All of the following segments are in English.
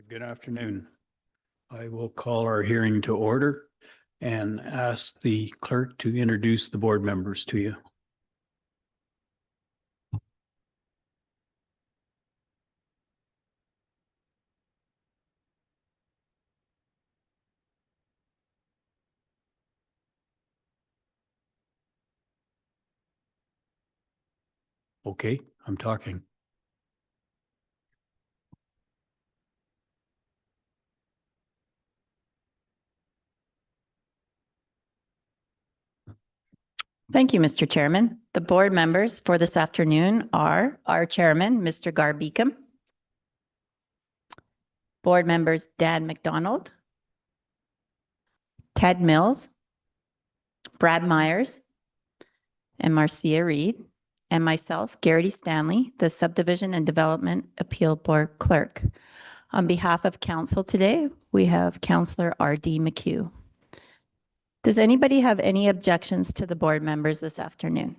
Good afternoon. I will call our hearing to order and ask the clerk to introduce the board members to you. Okay, I'm talking. Thank you, Mr. Chairman. The board members for this afternoon are our chairman, Mr. Gar Beacom, board members Dan McDonald, Ted Mills, Brad Myers, and Marcia Reed, and myself, Garrity Stanley, the Subdivision and Development Appeal Board Clerk. On behalf of council today, we have Councillor R.D. McHugh. Does anybody have any objections to the board members this afternoon?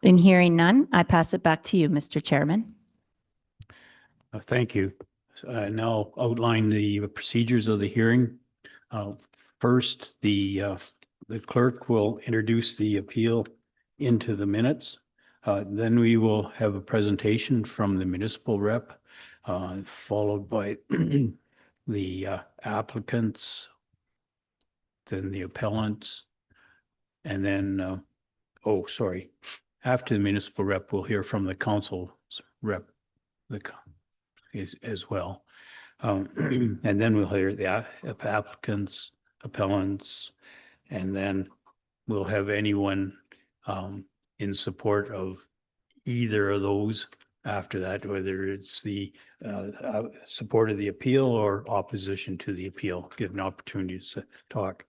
In hearing none, I pass it back to you, Mr. Chairman. Thank you. Now outline the procedures of the hearing. First, the clerk will introduce the appeal into the minutes. Then we will have a presentation from the municipal rep, followed by the applicants, then the appellants, and then, after the municipal rep, we'll hear from the council's rep as well. And then we'll hear the applicants, appellants, and then we'll have anyone in support of either of those after that, whether it's the support of the appeal or opposition to the appeal, give an opportunity to talk.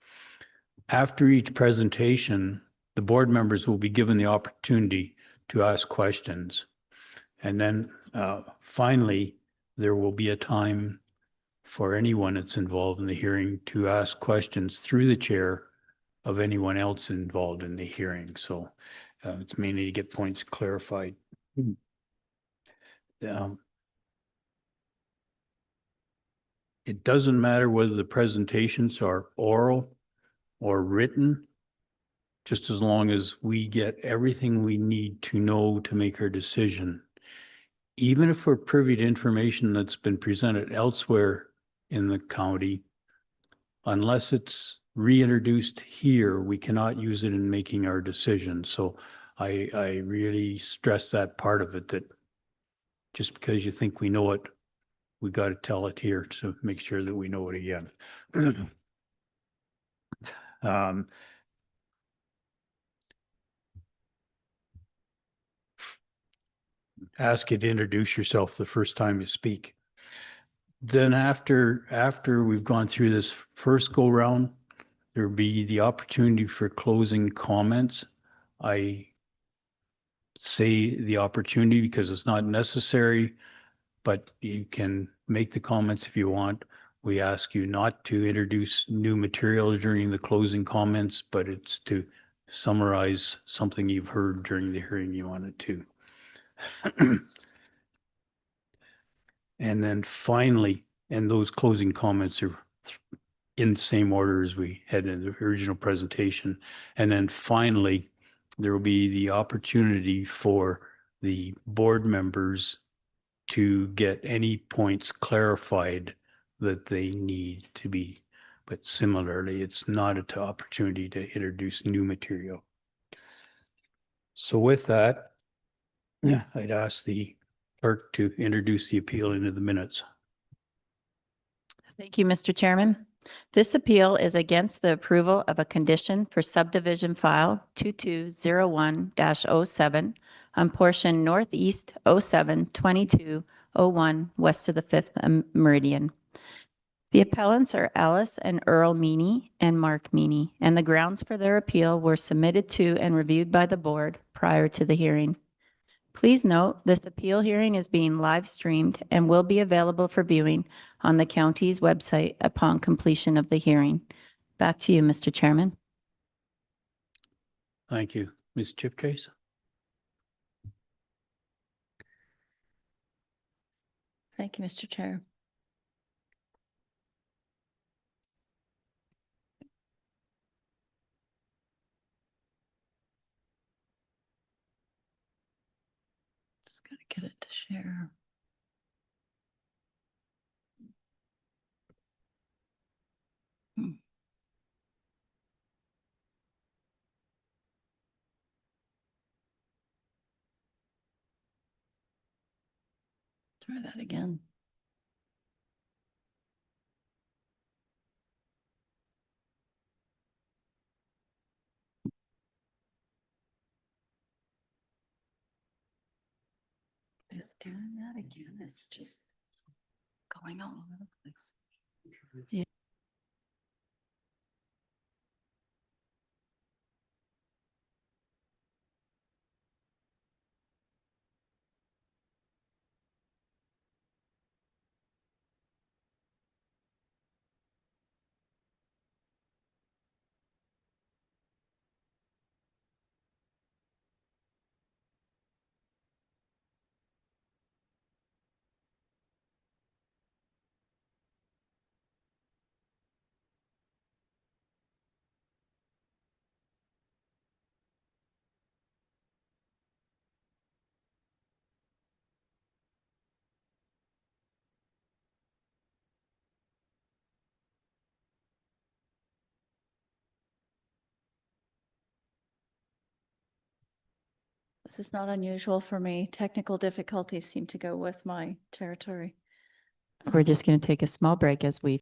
After each presentation, the board members will be given the opportunity to ask questions. And then finally, there will be a time for anyone that's involved in the hearing to ask questions through the chair of anyone else involved in the hearing. So it's mainly to get points clarified. It doesn't matter whether the presentations are oral or written, just as long as we get everything we need to know to make our decision. Even if we're privy to information that's been presented elsewhere in the county, unless it's reintroduced here, we cannot use it in making our decision. So I really stress that part of it, that just because you think we know it, we got to tell it here to make sure that we know it again. Ask you to introduce yourself the first time you speak. Then after we've gone through this first go round, there'll be the opportunity for closing comments. I say the opportunity because it's not necessary, but you can make the comments if you want. We ask you not to introduce new material during the closing comments, but it's to summarize something you've heard during the hearing you wanted to. And then finally, and those closing comments are in the same order as we had in the original presentation. And then finally, there will be the opportunity for the board members to get any points clarified that they need to be. But similarly, it's not an opportunity to introduce new material. So with that, I'd ask the clerk to introduce the appeal into the minutes. Thank you, Mr. Chairman. This appeal is against the approval of a condition for subdivision file 2201-07 on portion northeast 07-2201 west of the 5th meridian. The appellants are Alice and Earl Meany and Mark Meany, and the grounds for their appeal were submitted to and reviewed by the board prior to the hearing. Please note, this appeal hearing is being live streamed and will be available for viewing on the county's website upon completion of the hearing. Back to you, Mr. Chairman. Thank you. Ms. Chipchase? Thank you, Mr. Chair. Just gotta get it to share. Try that again. It's doing that again. It's just going all over the place. Yeah. This is not unusual for me. Technical difficulties seem to go with my territory. We're just going to take a small break as we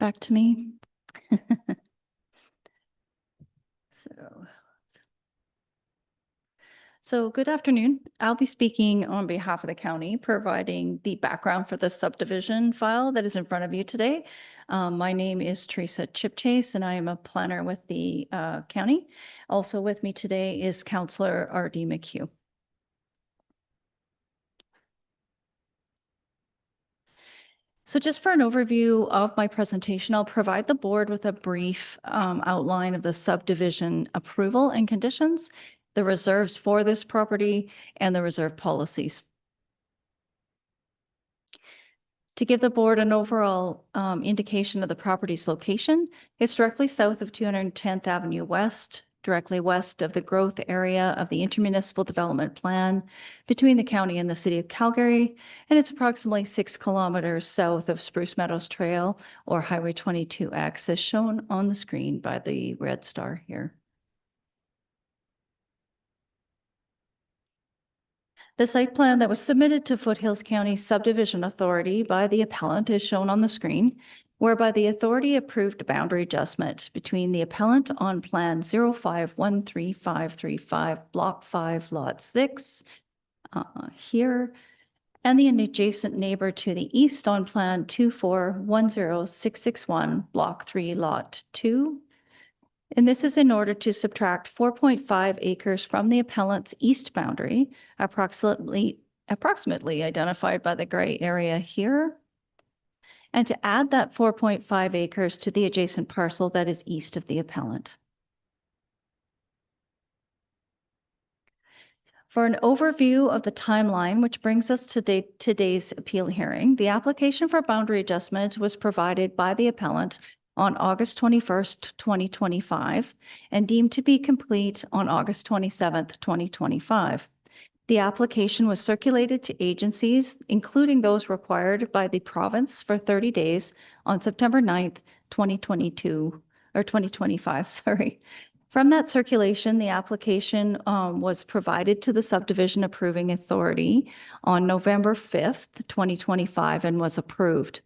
back to me. So good afternoon. I'll be speaking on behalf of the county, providing the background for the subdivision file that is in front of you today. My name is Teresa Chipchase, and I am a planner with the county. Also with me today is Councillor R.D. McHugh. So just for an overview of my presentation, I'll provide the board with a brief outline of the subdivision approval and conditions, the reserves for this property, and the reserve policies. To give the board an overall indication of the property's location, it's directly south of 210th Avenue West, directly west of the growth area of the intermunicipal development plan between the county and the city of Calgary, and it's approximately 6 kilometers south of Spruce Meadows Trail or Highway 22X, as shown on the screen by the red star here. The site plan that was submitted to Foothills County Subdivision Authority by the appellant is shown on the screen, whereby the authority approved a boundary adjustment between the appellant on Plan 05135535, Block 5, Lot 6, here, and the adjacent neighbor to the east on Plan 2410661, Block 3, Lot 2, And this is in order to subtract 4.5 acres from the appellant's east boundary, approximately identified by the gray area here, and to add that 4.5 acres to the adjacent parcel that is east of the appellant. For an overview of the timeline, which brings us to today's appeal hearing, the application for boundary adjustment was provided by the appellant on August 21st, 2025, and deemed to be complete on August 27th, 2025. The application was circulated to agencies, including those required by the province, for 30 days on September 9th, 2025, sorry. From that circulation, the application was provided to the Subdivision Approving Authority on November 5th, 2025, and was approved.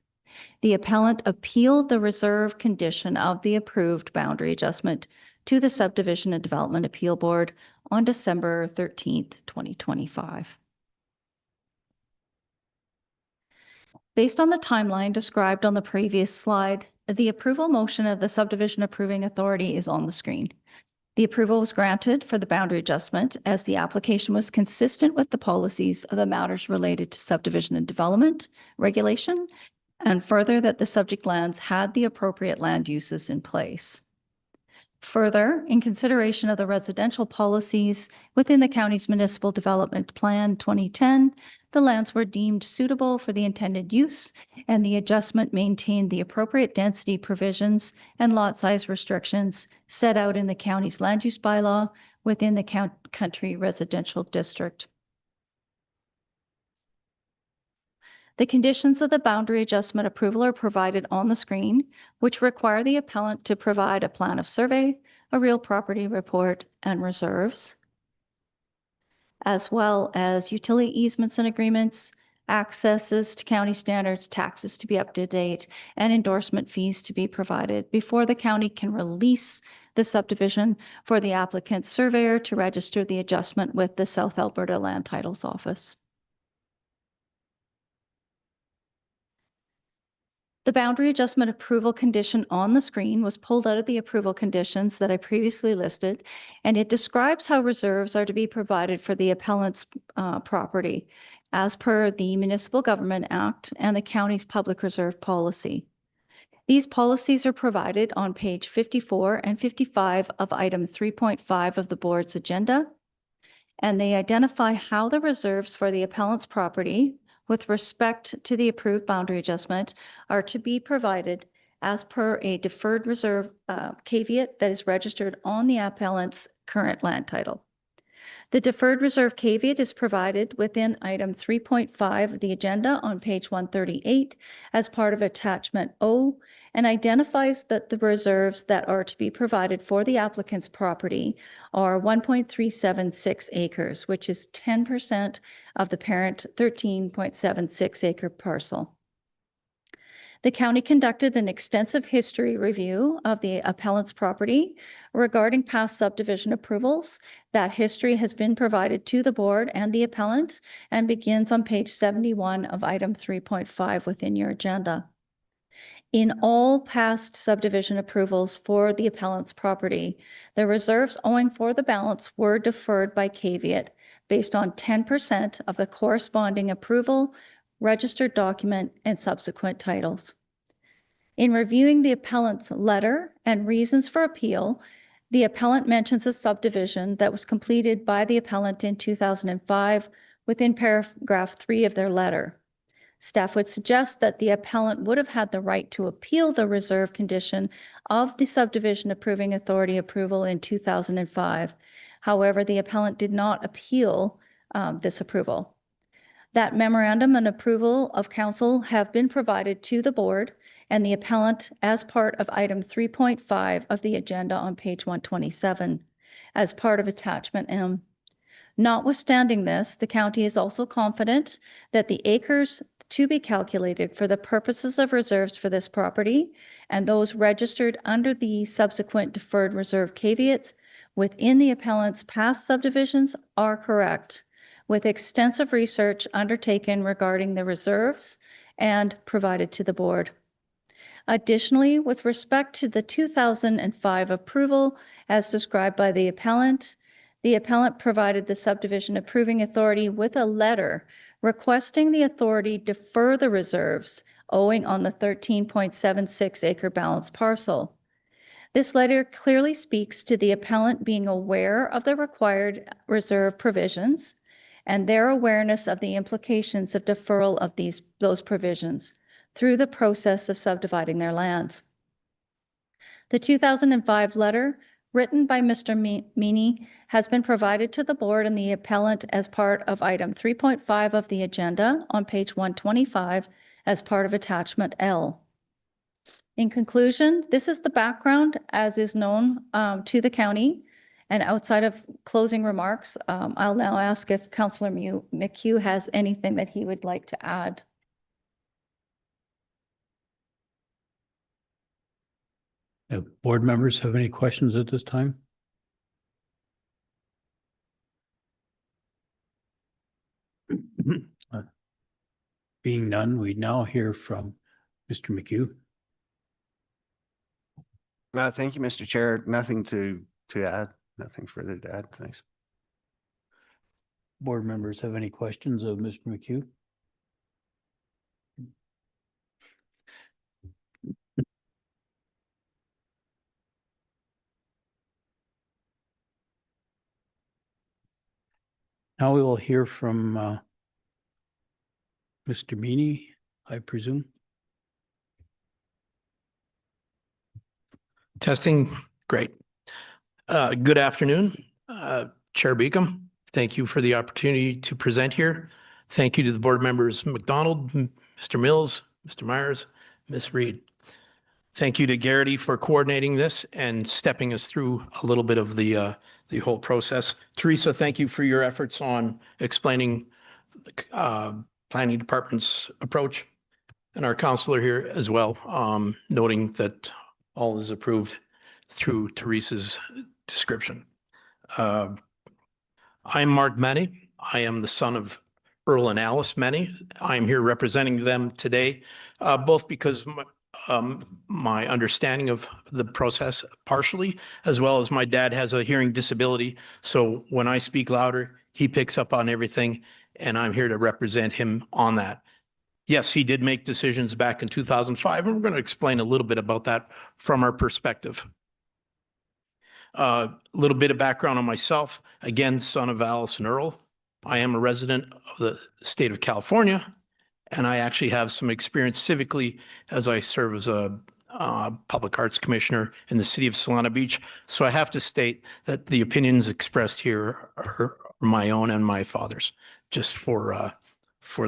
The appellant appealed the reserve condition of the approved boundary adjustment to the Subdivision and Development Appeal Board on December 13th, 2025. Based on the timeline described on the previous slide, the approval motion of the Subdivision Approving Authority is on the screen. The approval was granted for the boundary adjustment as the application was consistent with the policies of the matters related to subdivision and development regulation, and further that the subject lands had the appropriate land uses in place. Further, in consideration of the residential policies within the county's Municipal Development Plan 2010, the lands were deemed suitable for the intended use, and the adjustment maintained the appropriate density provisions and lot size restrictions set out in the county's land use bylaw within the country residential district. The conditions of the boundary adjustment approval are provided on the screen, which require the appellant to provide a plan of survey, a real property report, and reserves, as well as utility easements and agreements, accesses to county standards, taxes to be up to date, and endorsement fees to be provided before the county can release the subdivision for the applicant's surveyor to register the adjustment with the South Alberta Land Titles Office. The boundary adjustment approval condition on the screen was pulled out of the approval conditions that I previously listed, and it describes how reserves are to be provided for the appellant's property as per the Municipal Government Act and the county's public reserve policy. These policies are provided on page 54 and 55 of item 3.5 of the board's agenda, and they identify how the reserves for the appellant's property with respect to the approved boundary adjustment are to be provided as per a deferred reserve caveat that is registered on the appellant's current land title. The deferred reserve caveat is provided within item 3.5 of the agenda on page 138 as part of attachment O, and identifies that the reserves that are to be provided for the applicant's property are 1.376 acres, which is 10% of the parent 13.76 acre parcel. The county conducted an extensive history review of the appellant's property regarding past subdivision approvals. That history has been provided to the board and the appellant and begins on page 71 of item 3.5 within your agenda. In all past subdivision approvals for the appellant's property, the reserves owing for the balance were deferred by caveat based on 10% of the corresponding approval, registered document, and subsequent titles. In reviewing the appellant's letter and reasons for appeal, the appellant mentions a subdivision that was completed by the appellant in 2005 within paragraph 3 of their letter. Staff would suggest that the appellant would have had the right to appeal the reserve condition of the Subdivision Approving Authority approval in 2005. However, the appellant did not appeal this approval. That memorandum and approval of council have been provided to the board and the appellant as part of item 3.5 of the agenda on page 127 as part of attachment M. Notwithstanding this, the county is also confident that the acres to be calculated for the purposes of reserves for this property and those registered under the subsequent deferred reserve caveats within the appellant's past subdivisions are correct, with extensive research undertaken regarding the reserves and provided to the board. Additionally, with respect to the 2005 approval as described by the appellant provided the subdivision approving authority with a letter requesting the authority defer the reserves owing on the 13.76 acre balance parcel. This letter clearly speaks to the appellant being aware of the required reserve provisions and their awareness of the implications of deferral of those provisions through the process of subdividing their lands. The 2005 letter, written by Mr. Meany, has been provided to the board and the appellant as part of item 3.5 of the agenda on page 125 as part of attachment L. In conclusion, this is the background as is known to the county. And outside of closing remarks, I'll now ask if Councillor McHugh has anything that he would like to add. Board members have any questions at this time? Being none, we now hear from Mr. McHugh. Thank you, Mr. Chair. Nothing to add. Nothing further to add. Thanks. Board members have any questions of Mr. McHugh? Now we will hear from Mr. Meany, I presume. Testing, great. Good afternoon, Chair Beacom. Thank you for the opportunity to present here. Thank you to the board members, McDonald, Mr. Mills, Mr. Myers, Ms. Reed. Thank you to Garrity for coordinating this and stepping us through a little bit of the whole process. Teresa, thank you for your efforts on explaining the planning department's approach, and our counselor here as well, noting that all is approved through Teresa's description. I'm Mark Meny. I am the son of Earl and Alice Meny. I am here representing them today, both because my understanding of the process partially, as well as my dad has a hearing disability. So when I speak louder, he picks up on everything, and I'm here to represent him on that. Yes, he did make decisions back in 2005, and we're going to explain a little bit about that from our perspective. A little bit of background on myself. Again, son of Alice and Earl. I am a resident of the state of California, and I actually have some experience civically as I serve as a public arts commissioner in the city of Solana Beach. So I have to state that the opinions expressed here are my own and my father's, just for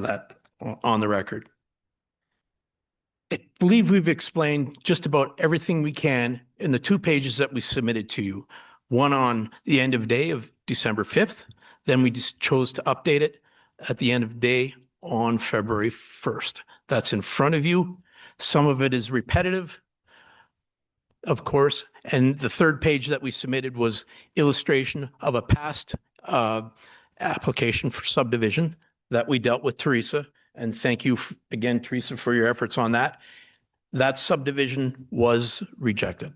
that on the record. I believe we've explained just about everything we can in the 2 pages that we submitted to you. One on the end of day of December 5th. Then we just chose to update it at the end of day on February 1st. That's in front of you. Some of it is repetitive, of course. And the 3rd page that we submitted was illustration of a past application for subdivision that we dealt with Teresa. And thank you again, Teresa, for your efforts on that. That subdivision was rejected.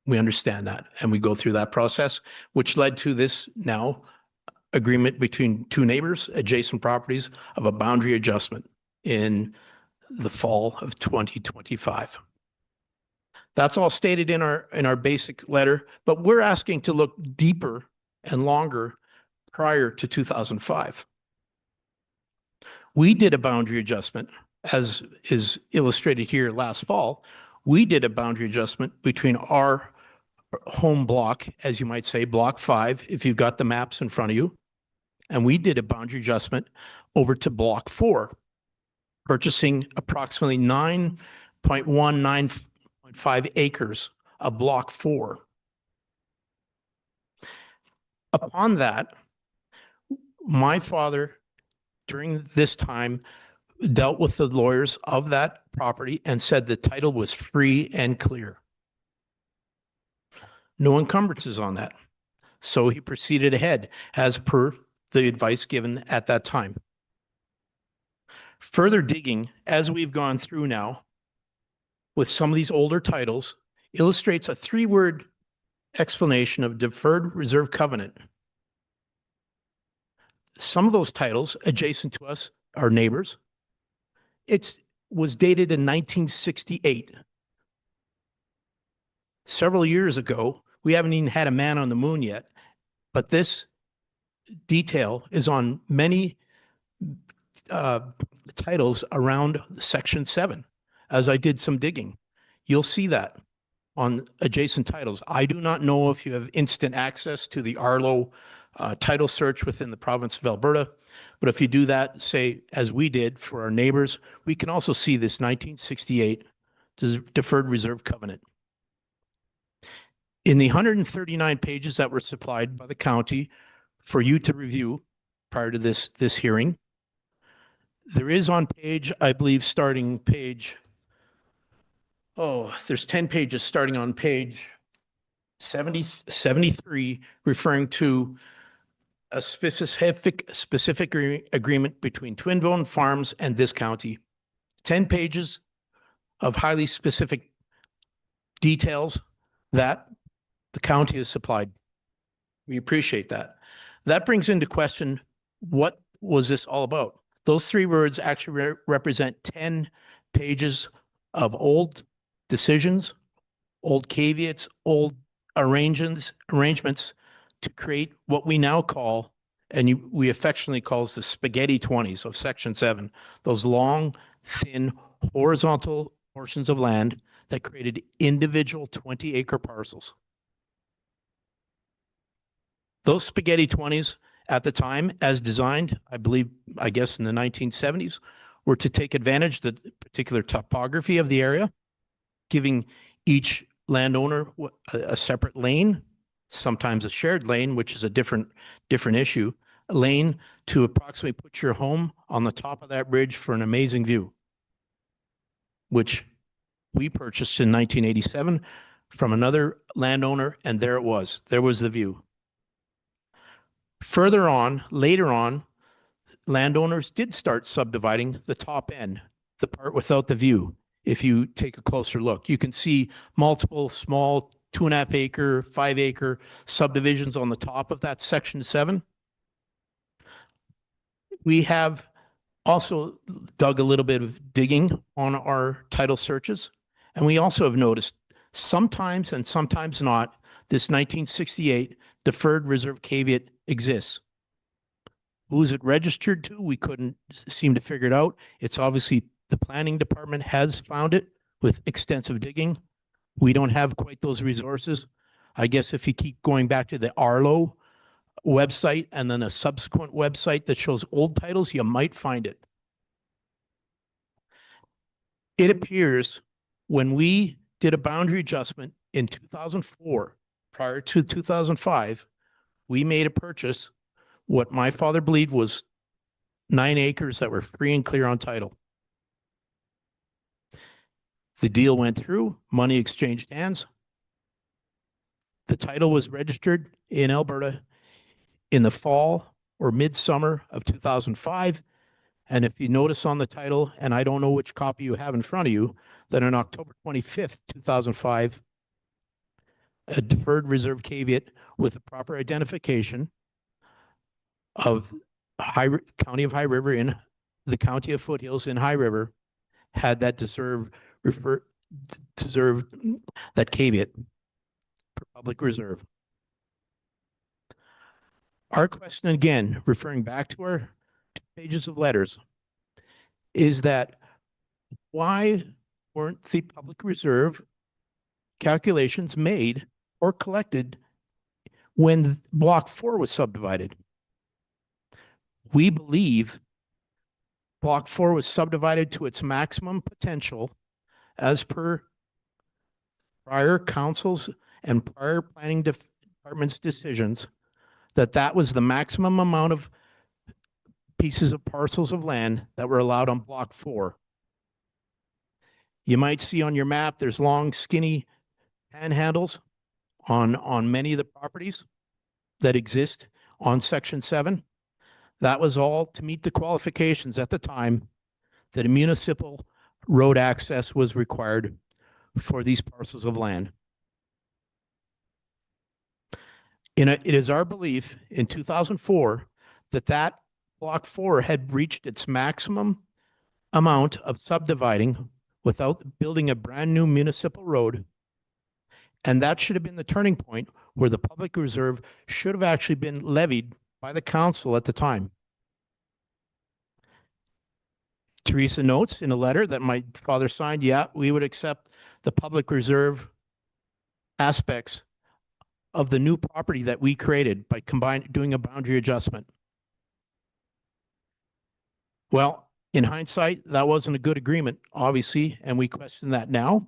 We understand that. And we go through that process, which led to this now agreement between 2 neighbors, adjacent properties, of a boundary adjustment in the fall of 2025. That's all stated in our basic letter, but we're asking to look deeper and longer prior to 2005. We did a boundary adjustment, as is illustrated here last fall. We did a boundary adjustment between our home block, as you might say, block 5, if you've got the maps in front of you. And we did a boundary adjustment over to block 4, purchasing approximately 9.195 acres of block 4. Upon that, my father, during this time, dealt with the lawyers of that property and said the title was free and clear. No encumbrances on that. So he proceeded ahead as per the advice given at that time. Further digging, as we've gone through now, with some of these older titles illustrates a 3-word explanation of deferred reserve covenant. Some of those titles adjacent to us are neighbors. It was dated in 1968. Several years ago, we haven't even had a man on the moon yet, but this detail is on many titles around Section 7. As I did some digging, you'll see that on adjacent titles. I do not know if you have instant access to the Arlo title search within the province of Alberta, but if you do that, say, as we did for our neighbors, we can also see this 1968 deferred reserve covenant. In the 139 pages that were supplied by the county for you to review prior to this hearing, there is on page, I believe, starting page, there's 10 pages starting on page 73, referring to a specific agreement between Twin Bone Farms and this county. 10 pages of highly specific details that the county has supplied. We appreciate that. That brings into question, what was this all about? Those 3 words actually represent 10 pages of old decisions, old caveats, old arrangements to create what we now call, and we affectionately call the spaghetti 20s of Section 7, those long, thin, horizontal portions of land that created individual 20-acre parcels. Those spaghetti 20s at the time, as designed, I guess in the 1970s, were to take advantage of the particular topography of the area, giving each landowner a separate lane, sometimes a shared lane, which is a different issue, a lane to approximately put your home on the top of that bridge for an amazing view, which we purchased in 1987 from another landowner, and there it was. There was the view. Further on, later on, landowners did start subdividing the top end, the part without the view. If you take a closer look, you can see multiple small 2.5 acre, 5 acre subdivisions on the top of that Section 7. We have also dug a little bit of digging on our title searches, and we also have noticed sometimes and sometimes not, this 1968 deferred reserve caveat exists. Who's it registered to? We couldn't seem to figure it out. It's obviously the planning department has found it with extensive digging. We don't have quite those resources. I guess if you keep going back to the Arlo website and then a subsequent website that shows old titles, you might find it. It appears when we did a boundary adjustment in 2004, prior to 2005, we made a purchase, what my father believed was 9 acres that were free and clear on title. The deal went through, money exchanged hands. The title was registered in Alberta in the fall or midsummer of 2005. And if you notice on the title, and I don't know which copy you have in front of you, that on October 25th, 2005, a deferred reserve caveat with a proper identification of County of High River in the County of Foothills in High River had that deserved that caveat for public reserve. Our question again, referring back to our 2 pages of letters, is that why weren't the public reserve calculations made or collected when Block 4 was subdivided? We believe Block 4 was subdivided to its maximum potential as per prior councils and prior planning department's decisions, that was the maximum amount of pieces of parcels of land that were allowed on Block 4. You might see on your map, there's long, skinny panhandles on many of the properties that exist on Section 7. That was all to meet the qualifications at the time that a municipal road access was required for these parcels of land. It is our belief in 2004 that Block 4 had reached its maximum amount of subdividing without building a brand new municipal road. And that should have been the turning point where the public reserve should have actually been levied by the council at the time. Teresa notes in a letter that my father signed, yeah, we would accept the public reserve aspects of the new property that we created by doing a boundary adjustment. Well, in hindsight, that wasn't a good agreement, obviously, and we question that now.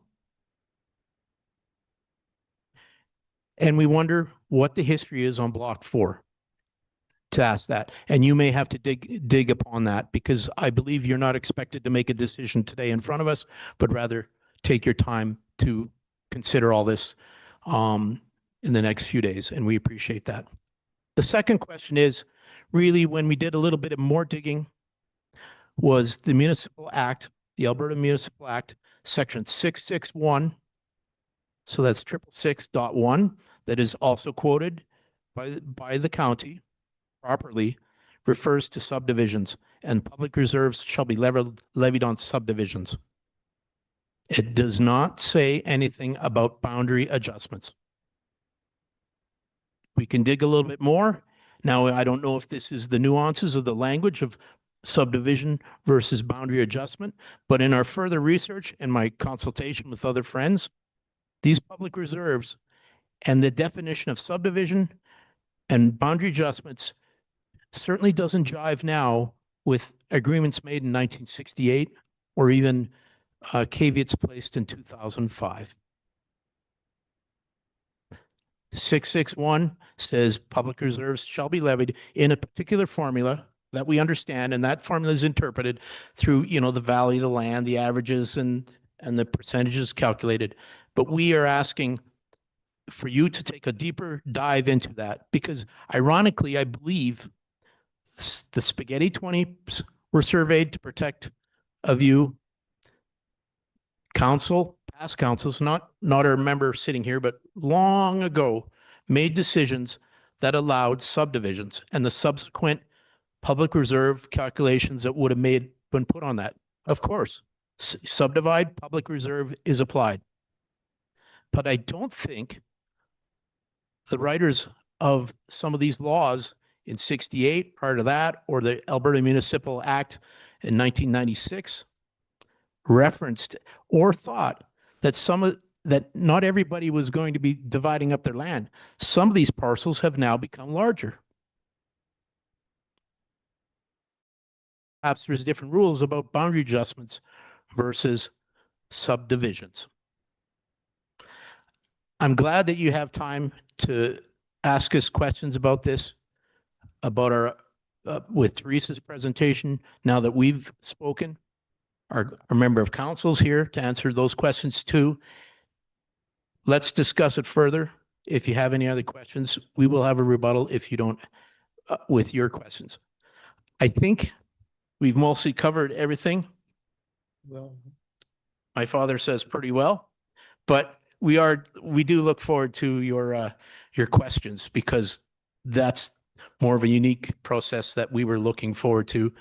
And we wonder what the history is on Block 4 to ask that. And you may have to dig upon that, because I believe you're not expected to make a decision today in front of us, but rather take your time to consider all this in the next few days, and we appreciate that. The second question is, really, when we did a little bit of more digging, was the Municipal Act, the Alberta Municipal Act, Section 661. So that's 666.1, that is also quoted by the county properly, refers to subdivisions, and public reserves shall be levied on subdivisions. It does not say anything about boundary adjustments. We can dig a little bit more. Now, I don't know if this is the nuances of the language of subdivision versus boundary adjustment, but in our further research and my consultation with other friends, these public reserves and the definition of subdivision and boundary adjustments certainly doesn't jive now with agreements made in 1968 or even caveats placed in 2005. 661 says public reserves shall be levied in a particular formula that we understand, and that formula is interpreted through, the value of the land, the averages, and the percentages calculated. But we are asking for you to take a deeper dive into that, because ironically, I believe the Spaghetti 20s were surveyed to protect a view. Past councils, not a member sitting here, but long ago, made decisions that allowed subdivisions and the subsequent public reserve calculations that would have been put on that. Of course, subdivide, public reserve is applied. But I don't think the writers of some of these laws in 68, prior to that, or the Alberta Municipal Act in 1996, referenced or thought that that not everybody was going to be dividing up their land. Some of these parcels have now become larger. Perhaps there's different rules about boundary adjustments versus subdivisions. I'm glad that you have time to ask us questions about this, about our, with Teresa's presentation, now that we've spoken. Our member of council is here to answer those questions too. Let's discuss it further. If you have any other questions, we will have a rebuttal if you don't, with your questions. I think we've mostly covered everything. Well, my father says pretty well, but we do look forward to your questions, because that's more of a unique process that we were looking forward to.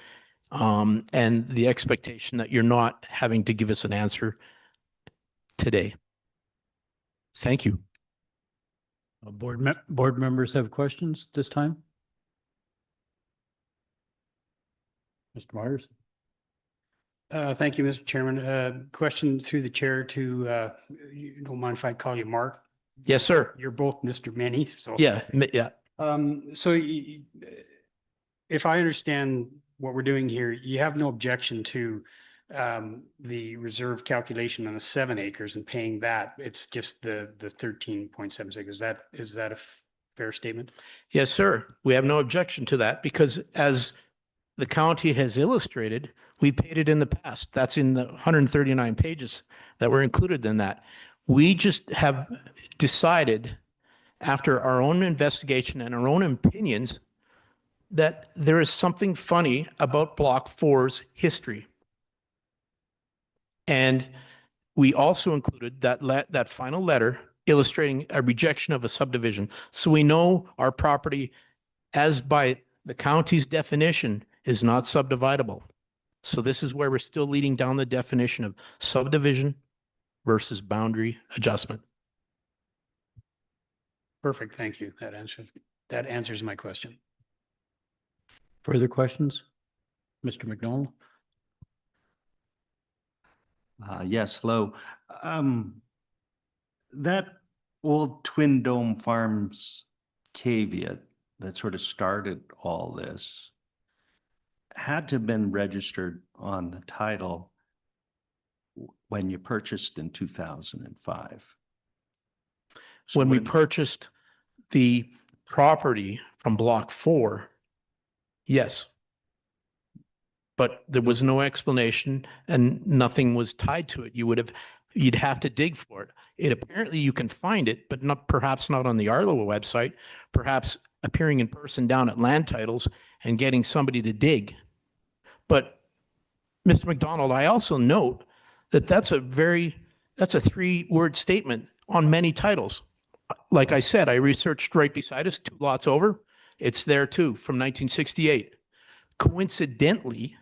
And the expectation that you're not having to give us an answer today. Thank you. Board members have questions this time? Mr. Myers? Thank you, Mr. Chairman. Question through the chair to, you don't mind if I call you Mark? Yes, sir. You're both Mr. Many, so. Yeah. So if I understand what we're doing here, you have no objection to the reserve calculation on the 7 acres and paying that. It's just the 13.76. Is that a fair statement? Yes, sir. We have no objection to that, because as the county has illustrated, we paid it in the past. That's in the 139 pages that were included in that. We just have decided, after our own investigation and our own opinions, that there is something funny about Block 4's history. And we also included that final letter illustrating a rejection of a subdivision. So we know our property, as by the county's definition, is not subdividable. So this is where we're still leading down the definition of subdivision versus boundary adjustment. Perfect, thank you. That answers my question. Further questions? Mr. McDonald? Yes, hello. That old Twin Dome Farms caveat that sort of started all this had to have been registered on the title when you purchased in 2005. So When we purchased the property from Block 4, yes. But there was no explanation and nothing was tied to it. You'd have to dig for it. Apparently you can find it, but perhaps not on the Arlo website, perhaps appearing in person down at land titles and getting somebody to dig. But Mr. McDonald, I also note that that's a 3-word statement on many titles. Like I said, I researched right beside us, 2 lots over. It's there too, from 1968. Coincidentally,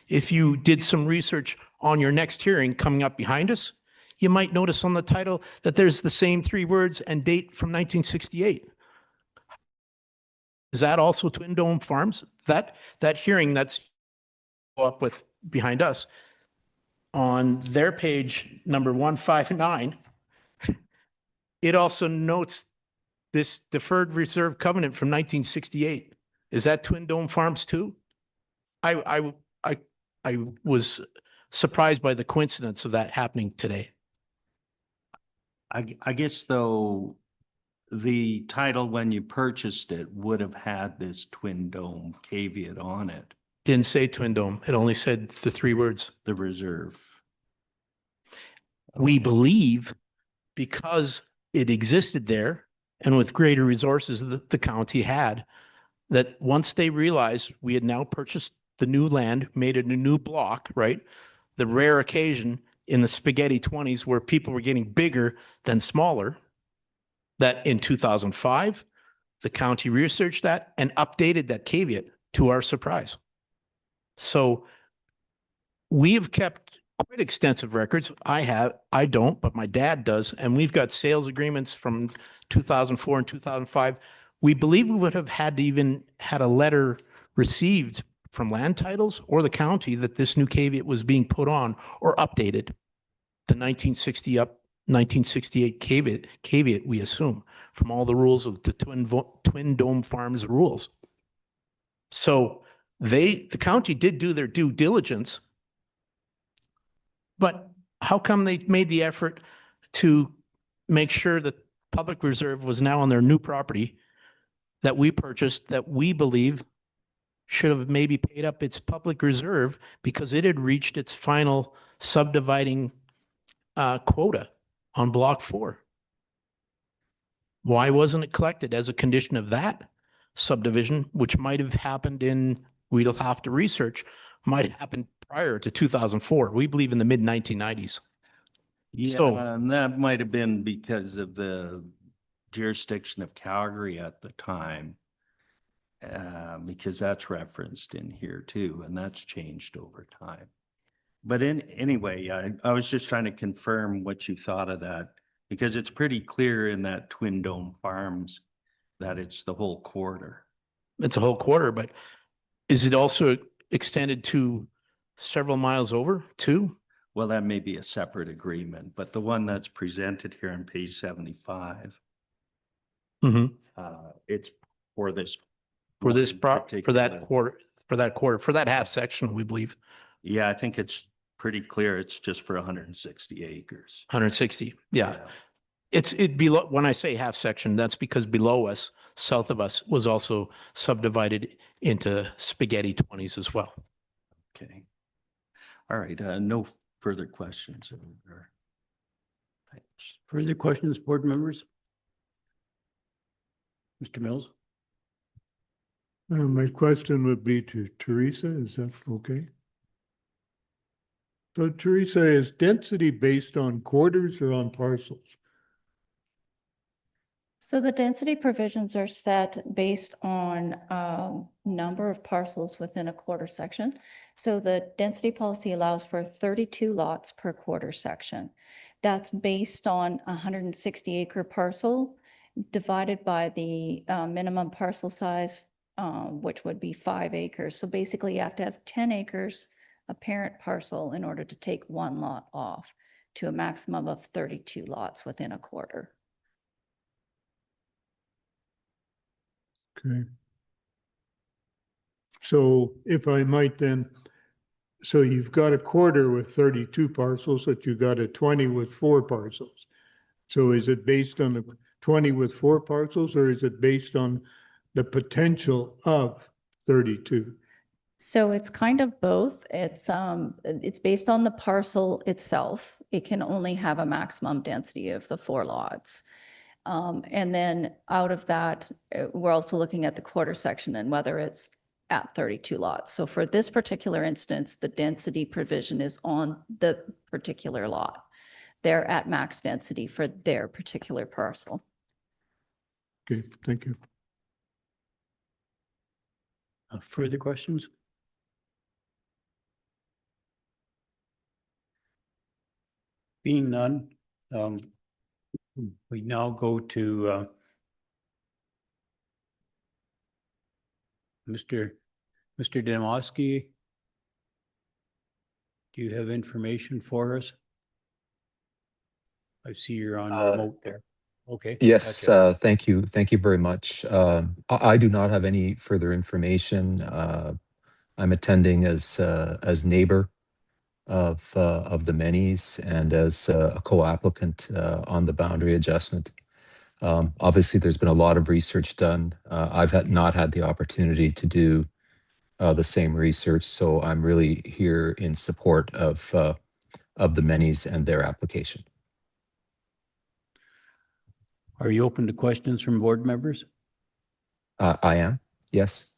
if you did some research on your next hearing coming up behind us, you might notice on the title that there's the same 3 words and date from 1968. Is that also Twin Dome Farms? That hearing that's up with behind us, on their page number 159, it also notes this deferred reserve covenant from 1968. Is that Twin Dome Farms too? I was surprised by the coincidence of that happening today. I guess though, the title when you purchased it would have had this Twin Dome caveat on it, Didn't say Twin Dome. It only said the 3 words. the reserve. We believe because it existed there and with greater resources that the county had, that once they realized we had now purchased the new land, made it a new block, right? The rare occasion in the spaghetti 20s where people were getting bigger than smaller, that in 2005, the county researched that and updated that caveat to our surprise. So we have kept quite extensive records. I don't, but my dad does. And we've got sales agreements from 2004 and 2005. We believe we would have had to even had a letter received from land titles or the county that this new caveat was being put on or updated. The 1968 caveat, we assume, from all the rules of the Twin Dome Farms rules. So the county did do their due diligence, but how come they made the effort to make sure that public reserve was now on their new property that we purchased, that we believe should have maybe paid up its public reserve because it had reached its final subdividing quota on Block 4? Why wasn't it collected as a condition of that subdivision, which might have happened we'll have to research, might have happened prior to 2004. We believe in the mid 1990s. Yeah, So- and that might have been because of the jurisdiction of Calgary at the time. Because that's referenced in here too, and that's changed over time. But anyway, I was just trying to confirm what you thought of that, because it's pretty clear in that Twin Dome Farms that it's the whole quarter. It's a whole quarter, but is it also extended to several miles over too? Well, that may be a separate agreement, but the one that's presented here on page 75, Mm-hmm. it's for this. For this one for that particular- quarter, for that half section, we believe Yeah, I think it's pretty clear. It's just for 160 acres. 160. Yeah. It below, when I say half section, that's because below us, south of us, was also subdivided into spaghetti 20s as well. Okay. All right, no further questions. Further questions, board members? Mr. Mills? My question would be to Teresa, is that okay? So Teresa, is density based on quarters or on parcels? So the density provisions are set based on number of parcels within a quarter section. So the density policy allows for 32 lots per quarter section. That's based on a 160-acre parcel divided by the minimum parcel size, which would be 5 acres. So basically, you have to have 10 acres, a parent parcel, in order to take one lot off to a maximum of 32 lots within a quarter. Okay. So if I might then, so you've got a quarter with 32 parcels, but you got a 20 with 4 parcels. So is it based on the 20 with 4 parcels, or is it based on the potential of 32? So it's kind of both. It's based on the parcel itself. It can only have a maximum density of the 4 lots. And then out of that, we're also looking at the quarter section and whether it's at 32 lots. So for this particular instance, the density provision is on the particular lot. They're at max density for their particular parcel. Okay, thank you. Further questions? Being none, we now go to Mr. Demoski. Do you have information for us? I see you're on remote there. Okay. Yes, gotcha. thank you. Thank you very much. I do not have any further information. I'm attending as neighbor of the Mennys and as a co-applicant on the boundary adjustment. Obviously, there's been a lot of research done. I've not had the opportunity to do the same research, so I'm really here in support of the Mennys and their application. Are you open to questions from board members? I am, yes.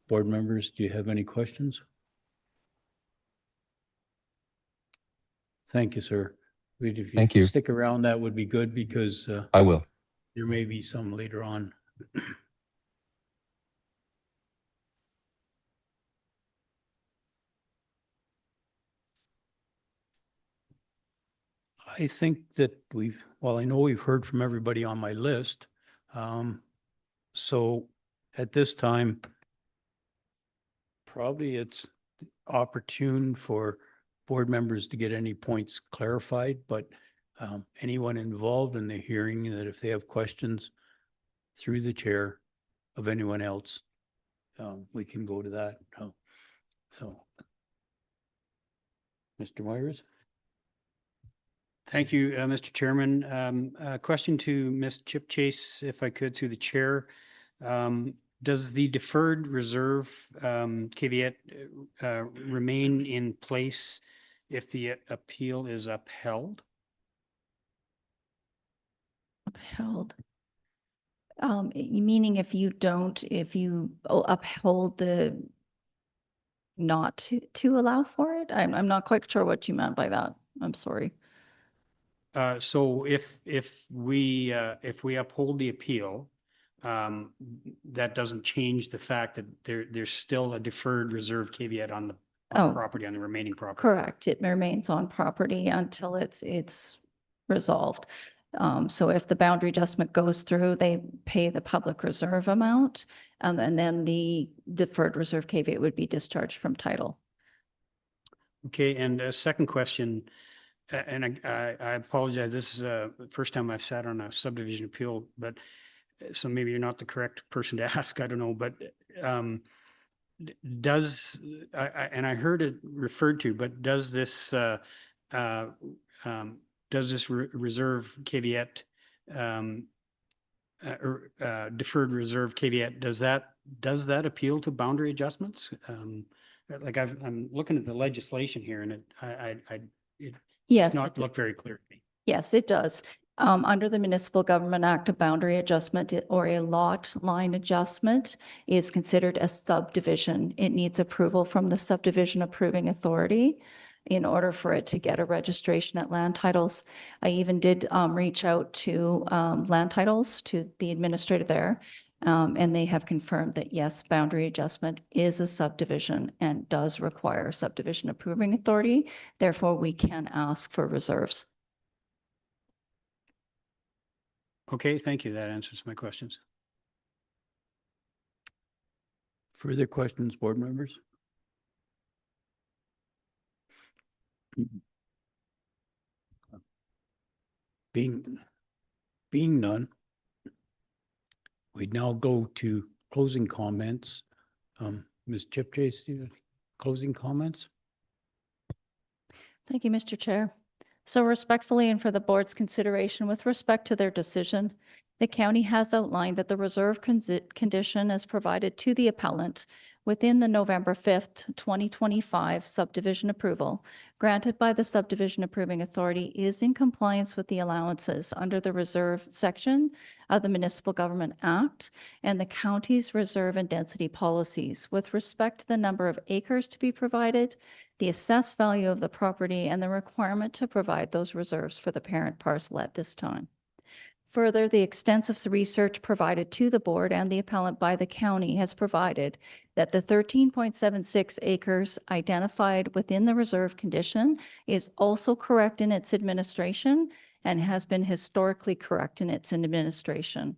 Board members, do you have any questions? Thank you, sir. If Thank you. stick around, that would be good because I will. there may be some later on. I think that I know we've heard from everybody on my list. So at this time, probably it's opportune for board members to get any points clarified, but anyone involved in the hearing, that if they have questions through the chair of anyone else, we can go to that. So, Mr. Myers? Thank you, Mr. Chairman. A question to Ms. Chip Chase, if I could, through the chair. Does the deferred reserve caveat remain in place if the appeal is upheld? Upheld. Meaning if you uphold the not to allow for it? I'm not quite sure what you meant by that. I'm sorry. So if we uphold the appeal, that doesn't change the fact that there's still a deferred reserve caveat on the property, on the remaining property. Correct. It remains on property until it's resolved. So if the boundary adjustment goes through, they pay the public reserve amount, and then the deferred reserve caveat would be discharged from title. Okay, and a second question, and I apologize, this is the first time I've sat on a subdivision appeal, but so maybe you're not the correct person to ask, I don't know, but and I heard it referred to, but does this reserve caveat or deferred reserve caveat, does that appeal to boundary adjustments? Like I'm looking at the legislation here and it Yes, not look very clear to me. yes, it does. Under the Municipal Government Act, a boundary adjustment or a lot line adjustment is considered a subdivision. It needs approval from the subdivision approving authority in order for it to get a registration at land titles. I even did reach out to land titles, to the administrator there, and they have confirmed that yes, boundary adjustment is a subdivision and does require subdivision approving authority. Therefore, we can ask for reserves. Okay, thank you. That answers my questions. Further questions, board members? Being none, we now go to closing comments. Ms. Chipchase, do you have closing comments? Thank you, Mr. Chair. So respectfully and for the board's consideration with respect to their decision, the county has outlined that the reserve condition as provided to the appellant within the November 5th, 2025 subdivision approval granted by the subdivision approving authority is in compliance with the allowances under the reserve section of the Municipal Government Act and the county's reserve and density policies with respect to the number of acres to be provided, the assessed value of the property, and the requirement to provide those reserves for the parent parcel at this time. Further, the extensive research provided to the board and the appellant by the county has provided that the 13.76 acres identified within the reserve condition is also correct in its administration and has been historically correct in its administration.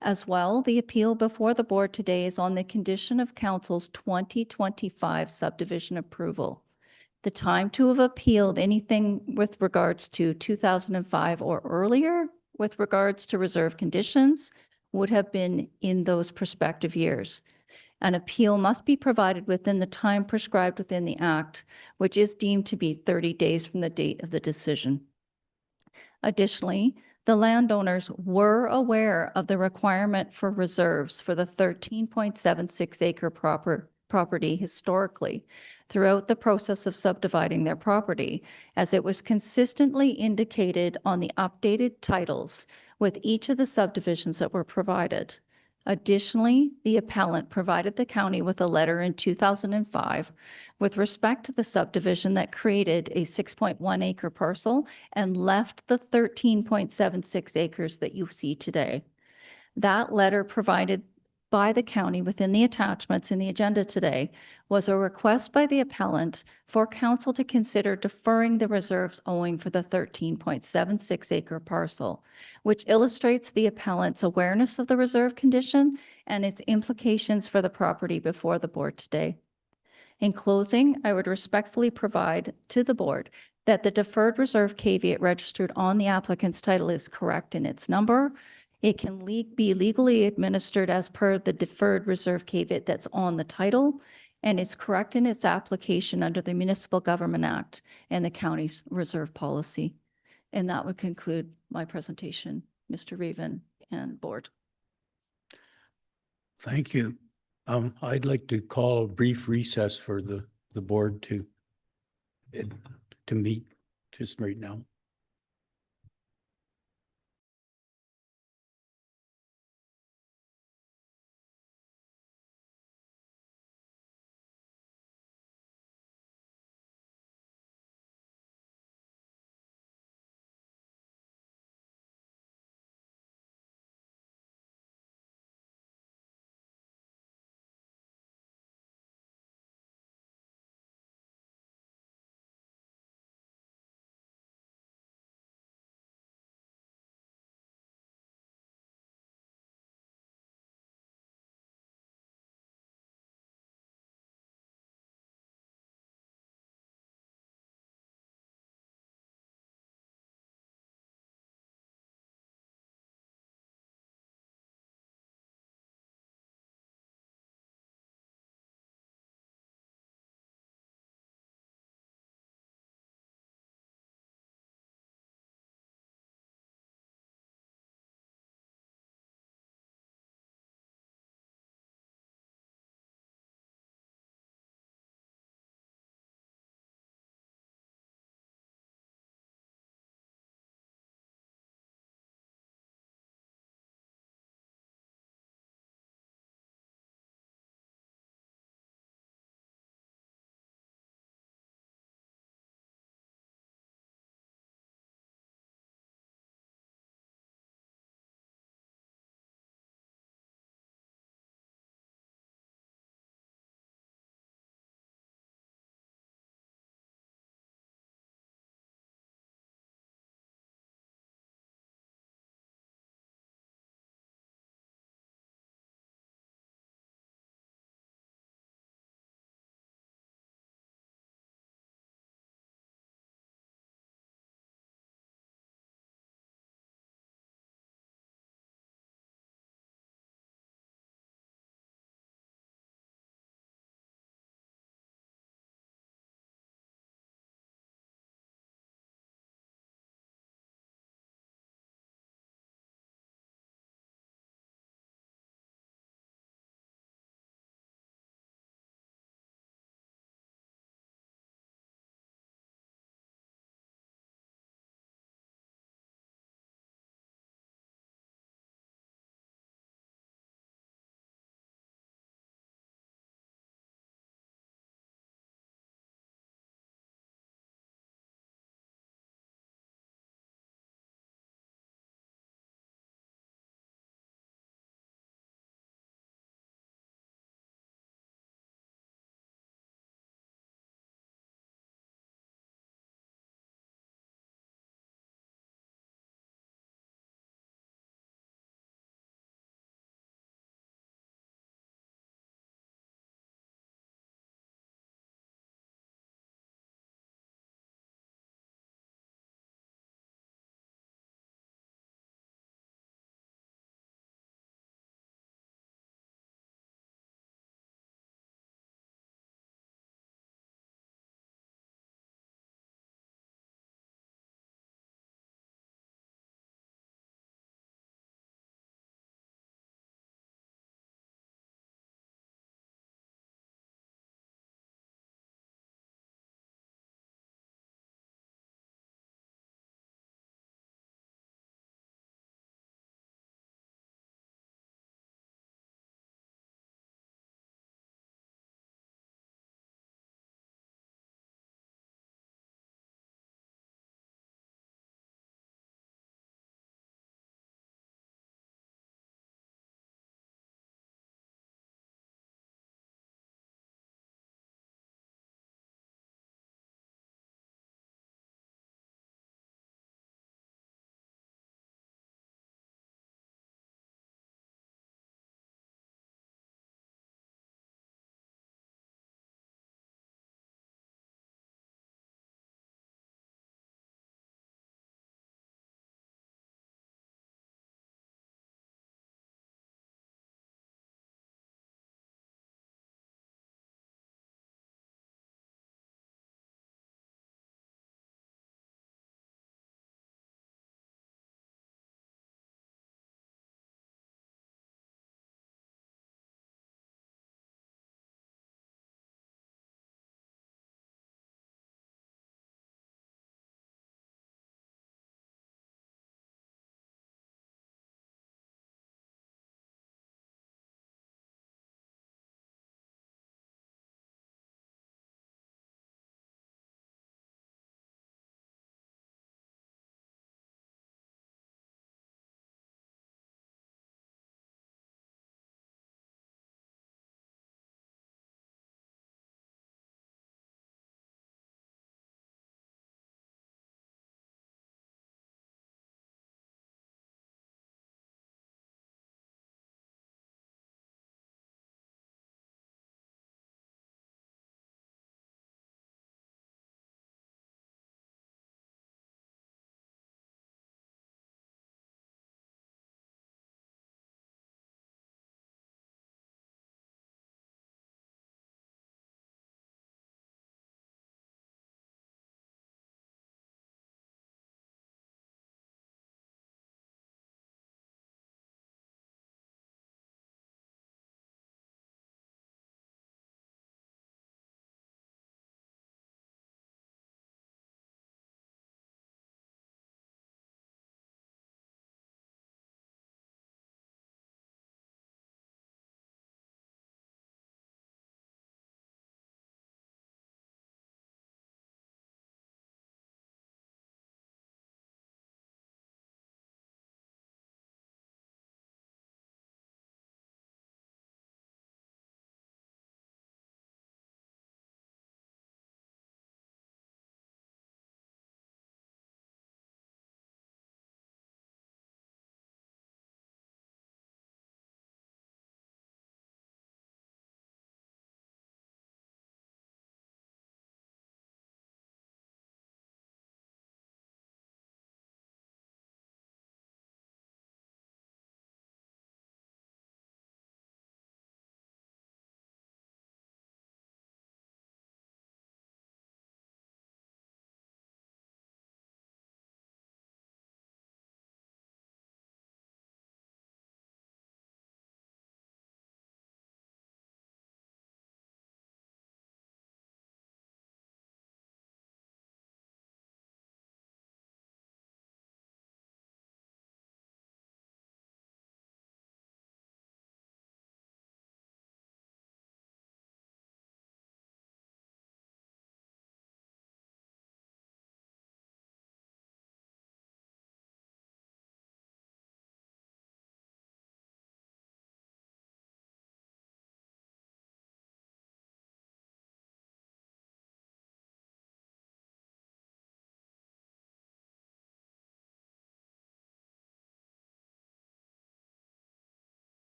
As well, the appeal before the board today is on the condition of council's 2025 subdivision approval. The time to have appealed anything with regards to 2005 or earlier with regards to reserve conditions would have been in those prospective years. An appeal must be provided within the time prescribed within the Act, which is deemed to be 30 days from the date of the decision. Additionally, the landowners were aware of the requirement for reserves for the 13.76 acre property historically throughout the process of subdividing their property, as it was consistently indicated on the updated titles with each of the subdivisions that were provided. Additionally, the appellant provided the county with a letter in 2005 with respect to the subdivision that created a 6.1 acre parcel and left the 13.76 acres that you see today. That letter provided by the county within the attachments in the agenda today was a request by the appellant for council to consider deferring the reserves owing for the 13.76 acre parcel, which illustrates the appellant's awareness of the reserve condition and its implications for the property before the board today. In closing, I would respectfully provide to the board that the deferred reserve caveat registered on the applicant's title is correct in its number. It can be legally administered as per the deferred reserve caveat that's on the title and is correct in its application under the Municipal Government Act and the county's reserve policy. And that would conclude my presentation, Mr. Reven and board. Thank you. I'd like to call a brief recess for the board to meet just right now.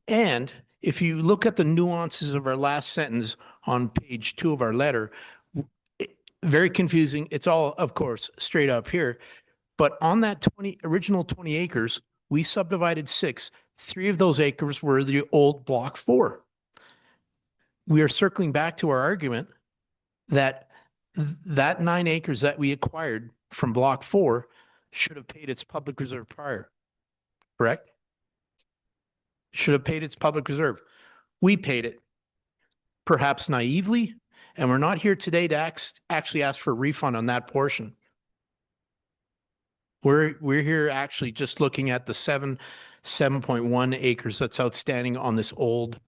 And if you look at the nuances of our last sentence on page 2 of our letter, very confusing. It's all, of course, straight up here. But on that original 20 acres, we subdivided 6. 3 of those acres were the old block 4. We are circling back to our argument that that 9 acres that we acquired from block 4 should have paid its public reserve prior, correct? Should have paid its public reserve. We paid it, perhaps naively, and we're not here today to actually ask for a refund on that portion. We're here actually just looking at the 7.1 acres that's outstanding on this old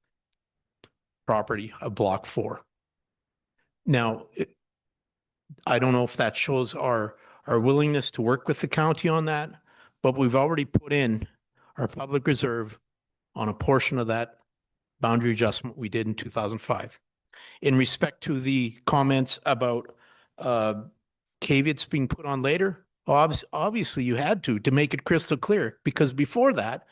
property of block 4. Now, I don't know if that shows our willingness to work with the county on that, but we've already put in our public reserve on a portion of that boundary adjustment we did in 2005. In respect to the comments about caveats being put on later, obviously you had to make it crystal clear, because before that,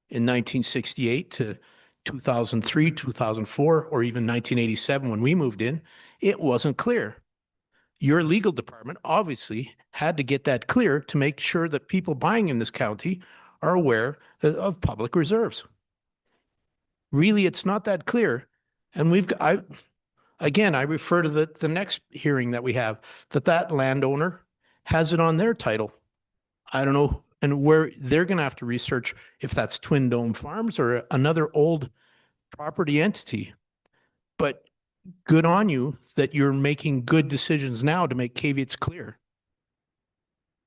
in 1968 to 2003, 2004, or even 1987 when we moved in, it wasn't clear. Your legal department obviously had to get that clear to make sure that people buying in this county are aware of public reserves. Really, it's not that clear. And I refer to the next hearing that we have, that landowner has it on their title. I don't know, and where they're going to have to research if that's Twin Dome Farms or another old property entity. But good on you that you're making good decisions now to make caveats clear.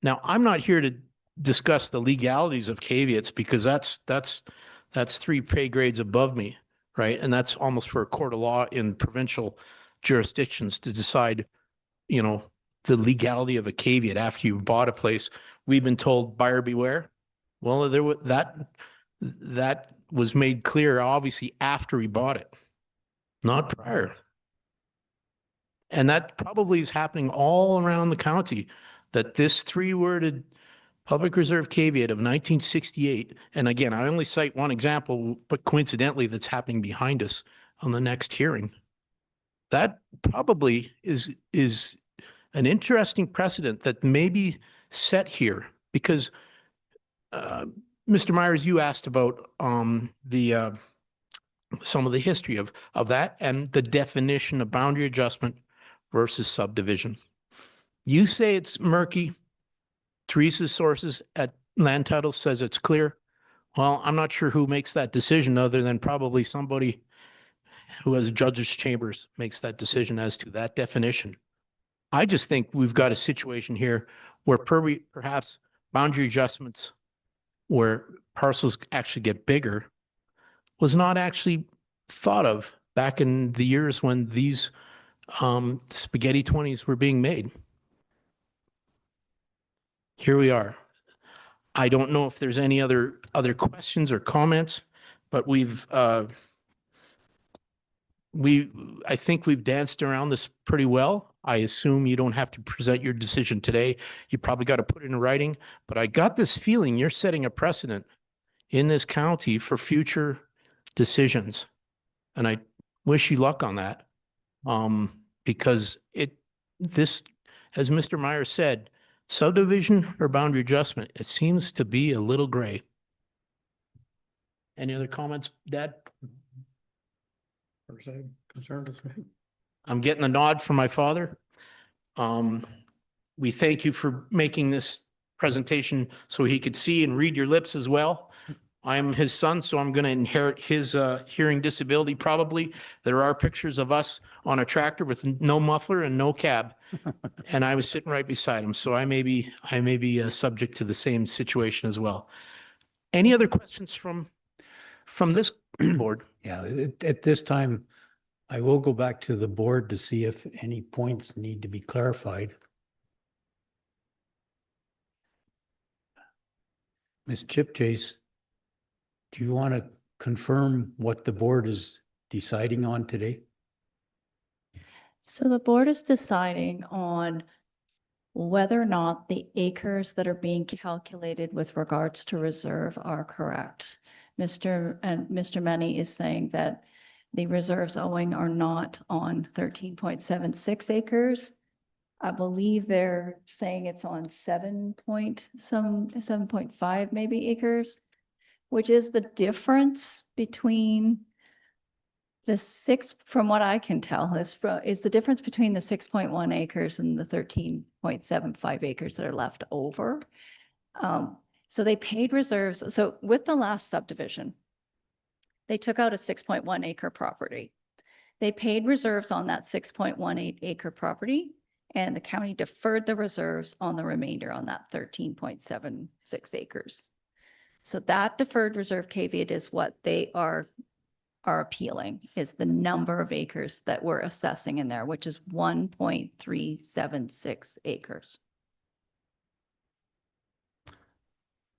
Now, I'm not here to discuss the legalities of caveats, because that's 3 pay grades above me, right? And that's almost for a court of law in provincial jurisdictions to decide, the legality of a caveat after you've bought a place. We've been told buyer beware. Well, that was made clear obviously after we bought it, not prior. And that probably is happening all around the county, that this 3-worded public reserve caveat of 1968, and again, I only cite one example, but coincidentally that's happening behind us on the next hearing. That probably is an interesting precedent that may be set here, because Mr. Myers, you asked about some of the history of that and the definition of boundary adjustment versus subdivision. You say it's murky. Teresa's sources at land title says it's clear. Well, I'm not sure who makes that decision, other than probably somebody who has judge's chambers makes that decision as to that definition. I just think we've got a situation here where perhaps boundary adjustments where parcels actually get bigger was not actually thought of back in the years when these spaghetti 20s were being made. Here we are. I don't know if there's any other questions or comments, but I think we've danced around this pretty well. I assume you don't have to present your decision today. You probably got to put it in writing, but I got this feeling you're setting a precedent in this county for future decisions. And I wish you luck on that. Because this, as Mr. Meyer said, subdivision or boundary adjustment, it seems to be a little gray. Any other comments, Dad? I'm getting a nod from my father. We thank you for making this presentation so he could see and read your lips as well. I'm his son, so I'm going to inherit his hearing disability probably. There are pictures of us on a tractor with no muffler and no cab. And I was sitting right beside him, so I may be subject to the same situation as well. Any other questions from this board? Yeah, at this time, I will go back to the board to see if any points need to be clarified. Ms. Chipchase, do you want to confirm what the board is deciding on today? So the board is deciding on whether or not the acres that are being calculated with regards to reserve are correct. Mr. Many is saying that the reserves owing are not on 13.76 acres. I believe they're saying it's on 7.5 maybe acres, which is the difference between the from what I can tell, is the difference between the 6.1 acres and the 13.75 acres that are left over. So they paid reserves. So with the last subdivision, they took out a 6.1 acre property. They paid reserves on that 6.18 acre property, and the county deferred the reserves on the remainder on that 13.76 acres. So that deferred reserve caveat is what they are appealing, is the number of acres that we're assessing in there, which is 1.376 acres.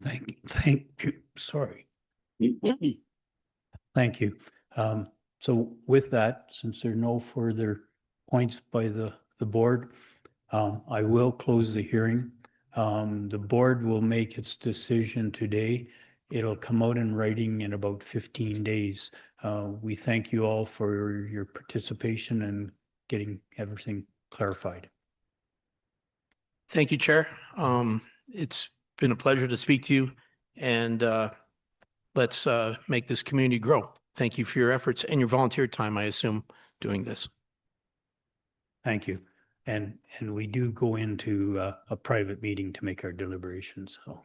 Thank you, sorry. Thank you. So with that, since there are no further points by the board, I will close the hearing. The board will make its decision today. It'll come out in writing in about 15 days. We thank you all for your participation and getting everything clarified. Thank you, Chair. It's been a pleasure to speak to you, and let's make this community grow. Thank you for your efforts and your volunteer time, I assume, doing this. Thank you. And we do go into a private meeting to make our deliberations. So.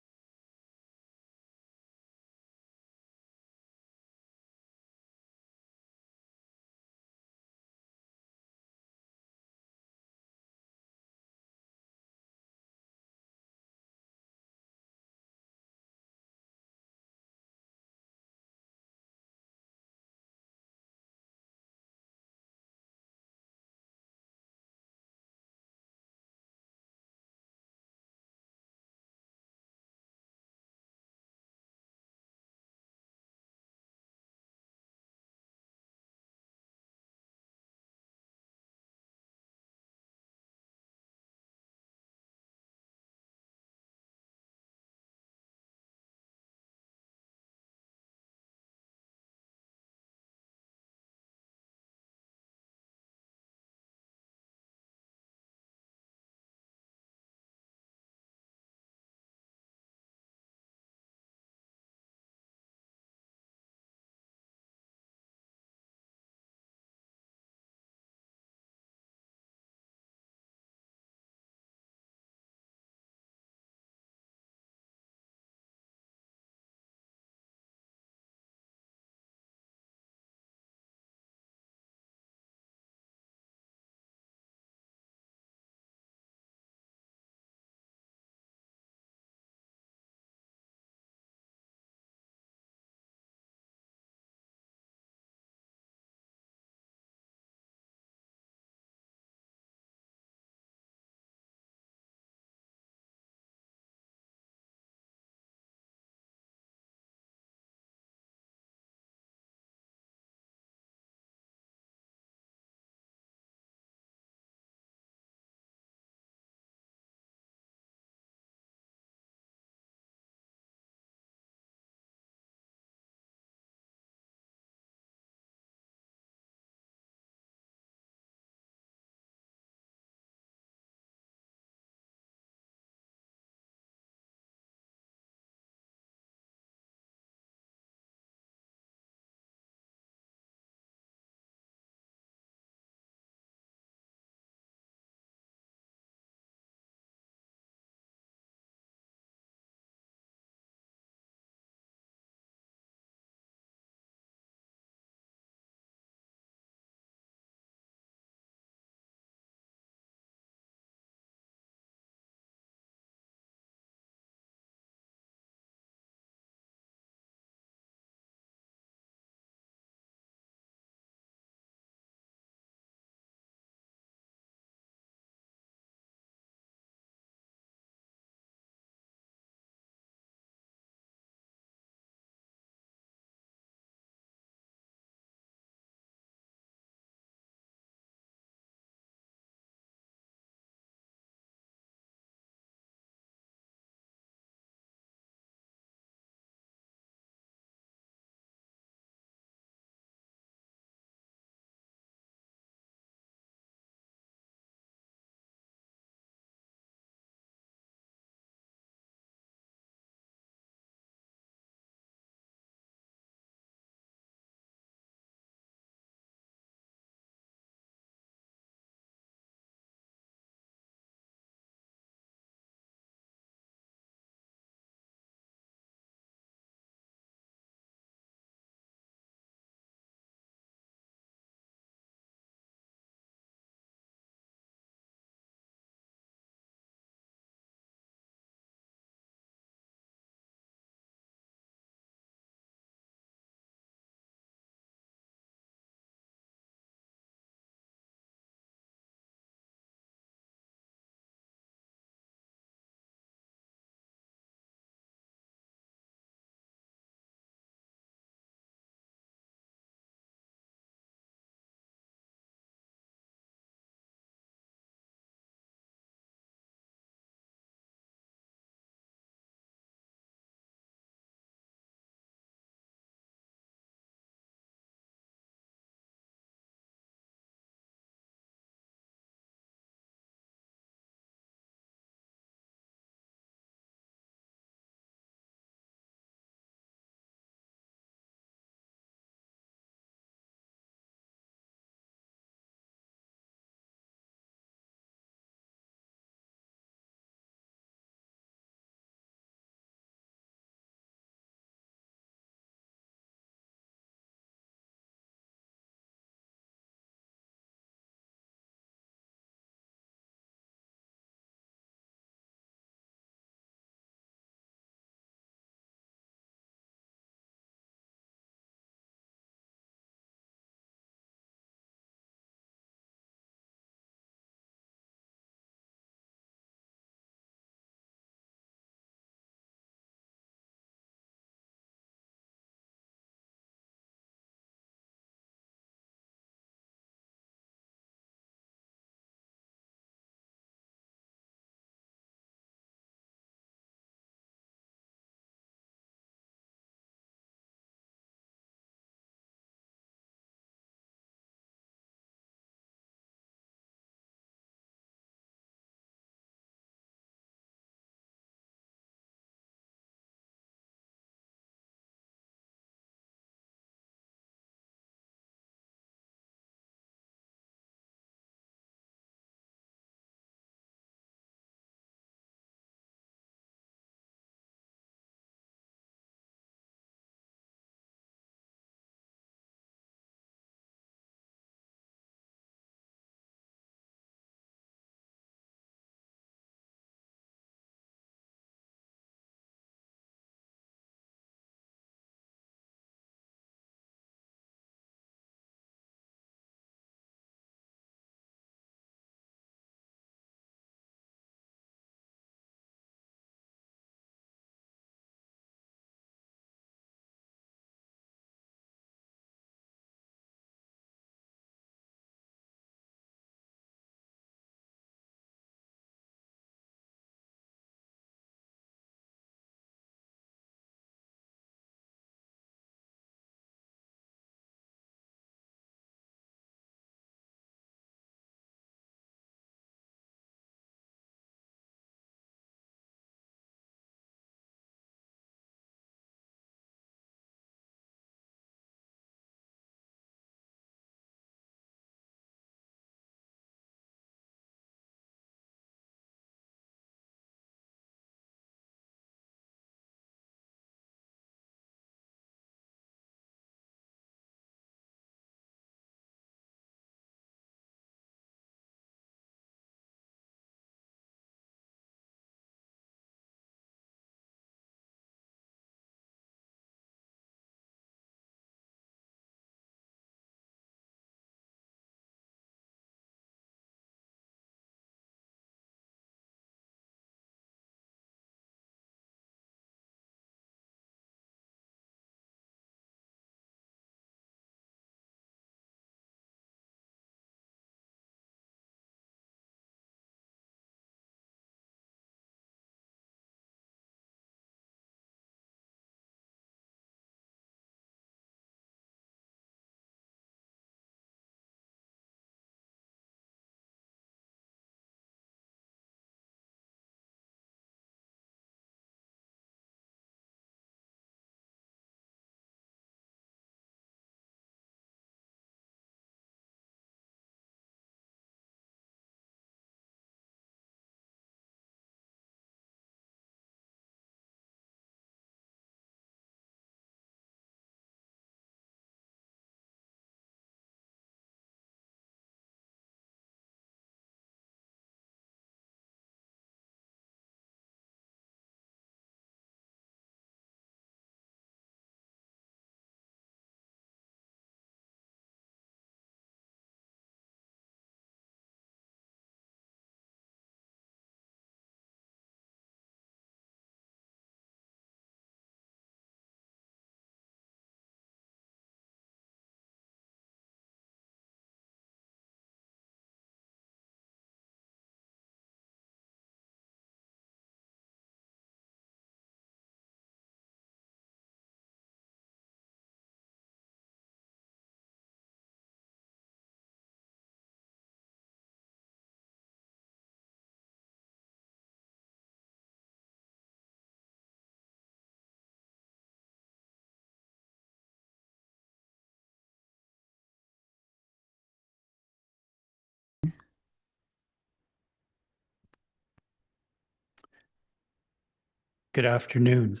Good afternoon.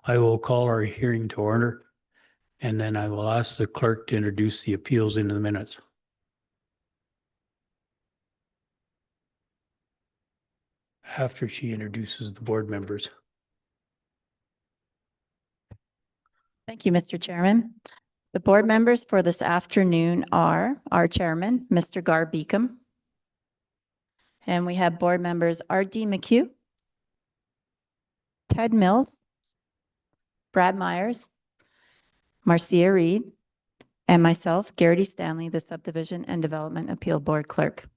I will call our hearing to order, and then I will ask the clerk to introduce the appeals into the minutes. After she introduces the board members. Thank you, Mr. Chairman. The board members for this afternoon are our chairman, Mr. Gar Beacom. And we have board members R.D. McHugh, Ted Mills, Brad Myers, Marcia Reed, and myself, Garrity Stanley, the Subdivision and Development Appeal Board Clerk.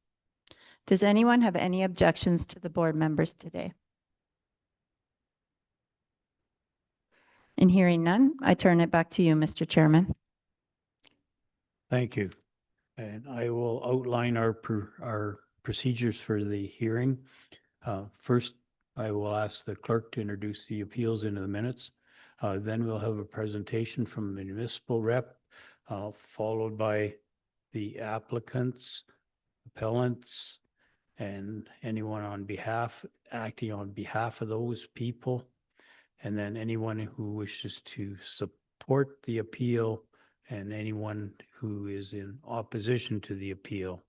Does anyone have any objections to the board members today? In hearing none, I turn it back to you, Mr. Chairman. Thank you. And I will outline our procedures for the hearing. First, I will ask the clerk to introduce the appeals into the minutes. Then we'll have a presentation from the municipal rep, followed by the applicants, appellants, and anyone acting on behalf of those people. And then anyone who wishes to support the appeal and anyone who is in opposition to the appeal.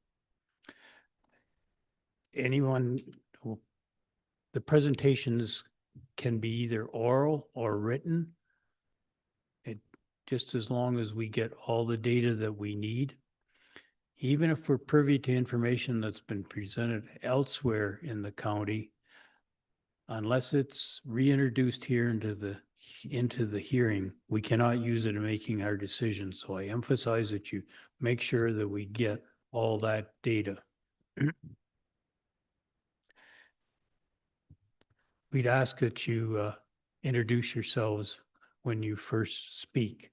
The presentations can be either oral or written. Just as long as we get all the data that we need. Even if we're privy to information that's been presented elsewhere in the county, unless it's reintroduced here into the hearing, we cannot use it in making our decisions. So I emphasize that you make sure that we get all that data. We'd ask that you introduce yourselves when you first speak.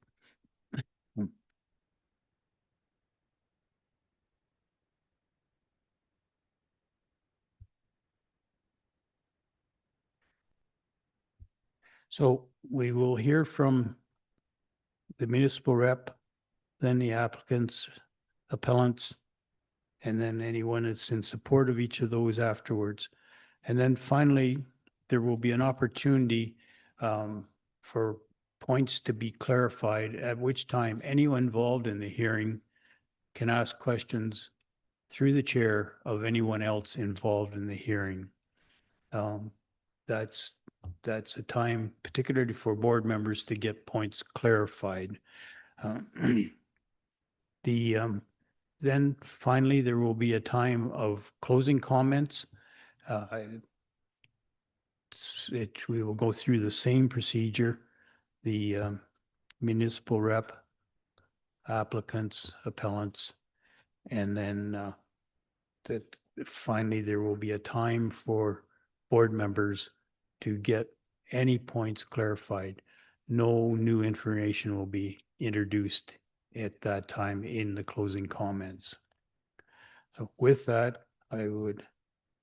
So we will hear from the municipal rep, then the applicants, appellants, and then anyone that's in support of each of those afterwards. And then finally, there will be an opportunity for points to be clarified, at which time anyone involved in the hearing can ask questions through the chair of anyone else involved in the hearing. That's a time, particularly for board members, to get points clarified. Then finally, there will be a time of closing comments. We will go through the same procedure. The municipal rep, applicants, appellants, and then finally there will be a time for board members to get any points clarified. No new information will be introduced at that time in the closing comments. So with that, I would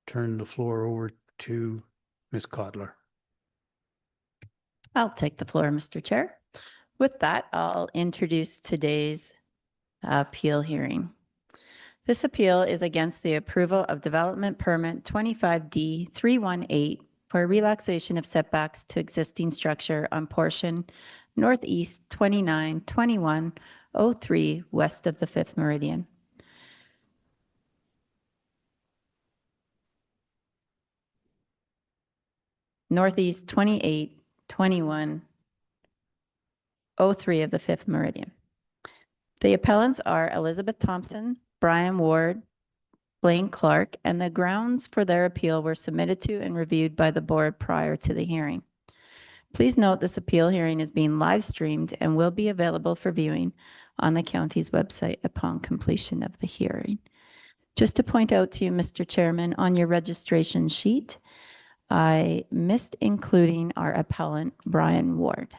turn the floor over to Ms. Kotler. I'll take the floor, Mr. Chair. With that, I'll introduce today's appeal hearing. This appeal is against the approval of Development Permit 25D 318 for relaxation of setbacks to existing structure on portion northeast 292103 west of the 5th meridian. Northeast 282103 of the 5th meridian. The appellants are Elizabeth Thompson, Brian Ward, Blaine Clark, and the grounds for their appeal were submitted to and reviewed by the board prior to the hearing. Please note this appeal hearing is being live streamed and will be available for viewing on the county's website upon completion of the hearing. Just to point out to you, Mr. Chairman, on your registration sheet, I missed including our appellant, Brian Ward.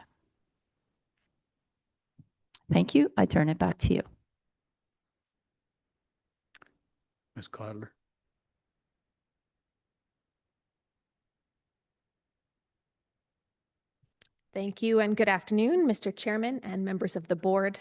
Thank you. I turn it back to you. Ms. Kotler. Thank you and good afternoon, Mr. Chairman and members of the board.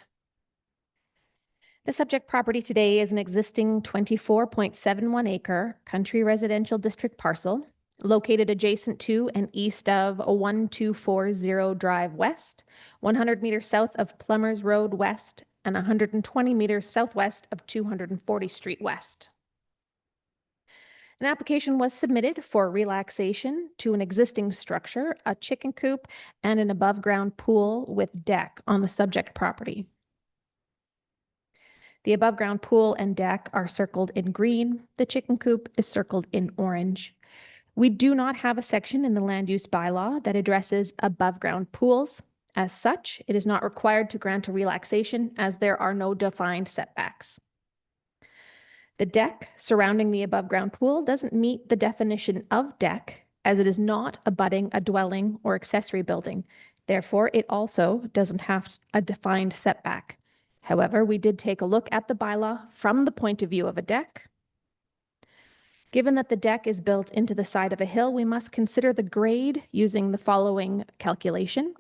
The subject property today is an existing 24.71 acre country residential district parcel located adjacent to and east of 1240 Drive West, 100 meters south of Plumbers Road West, and 120 meters southwest of 240 Street West. An application was submitted for relaxation to an existing structure, a chicken coop, and an above-ground pool with deck on the subject property. The above-ground pool and deck are circled in green. The chicken coop is circled in orange. We do not have a section in the land use bylaw that addresses above-ground pools. As such, it is not required to grant a relaxation as there are no defined setbacks. The deck surrounding the above-ground pool doesn't meet the definition of deck as it is not abutting a dwelling or accessory building. Therefore, it also doesn't have a defined setback. However, we did take a look at the bylaw from the point of view of a deck. Given that the deck is built into the side of a hill, we must consider the grade using the following calculation.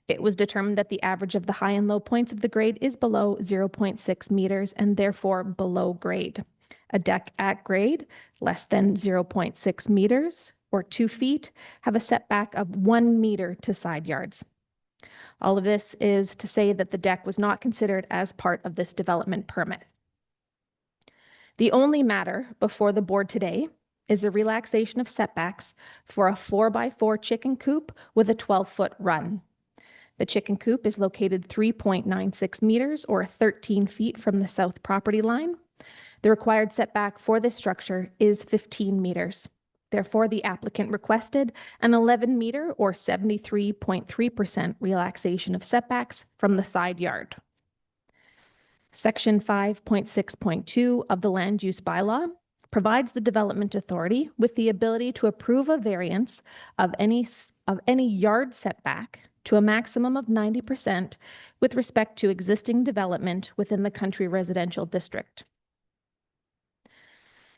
It was determined that the average of the high and low points of the grade is below 0.6 meters and therefore below grade. A deck at grade less than 0.6 meters or 2 feet have a setback of 1 meter to side yards. All of this is to say that the deck was not considered as part of this development permit. The only matter before the board today is a relaxation of setbacks for a 4x4 chicken coop with a 12-foot run. The chicken coop is located 3.96 meters or 13 feet from the south property line. The required setback for this structure is 15 meters. Therefore, the applicant requested an 11 meter or 73.3% relaxation of setbacks from the side yard. Section 5.6.2 of the Land Use Bylaw provides the Development Authority with the ability to approve a variance of any yard setback to a maximum of 90% with respect to existing development within the country residential district.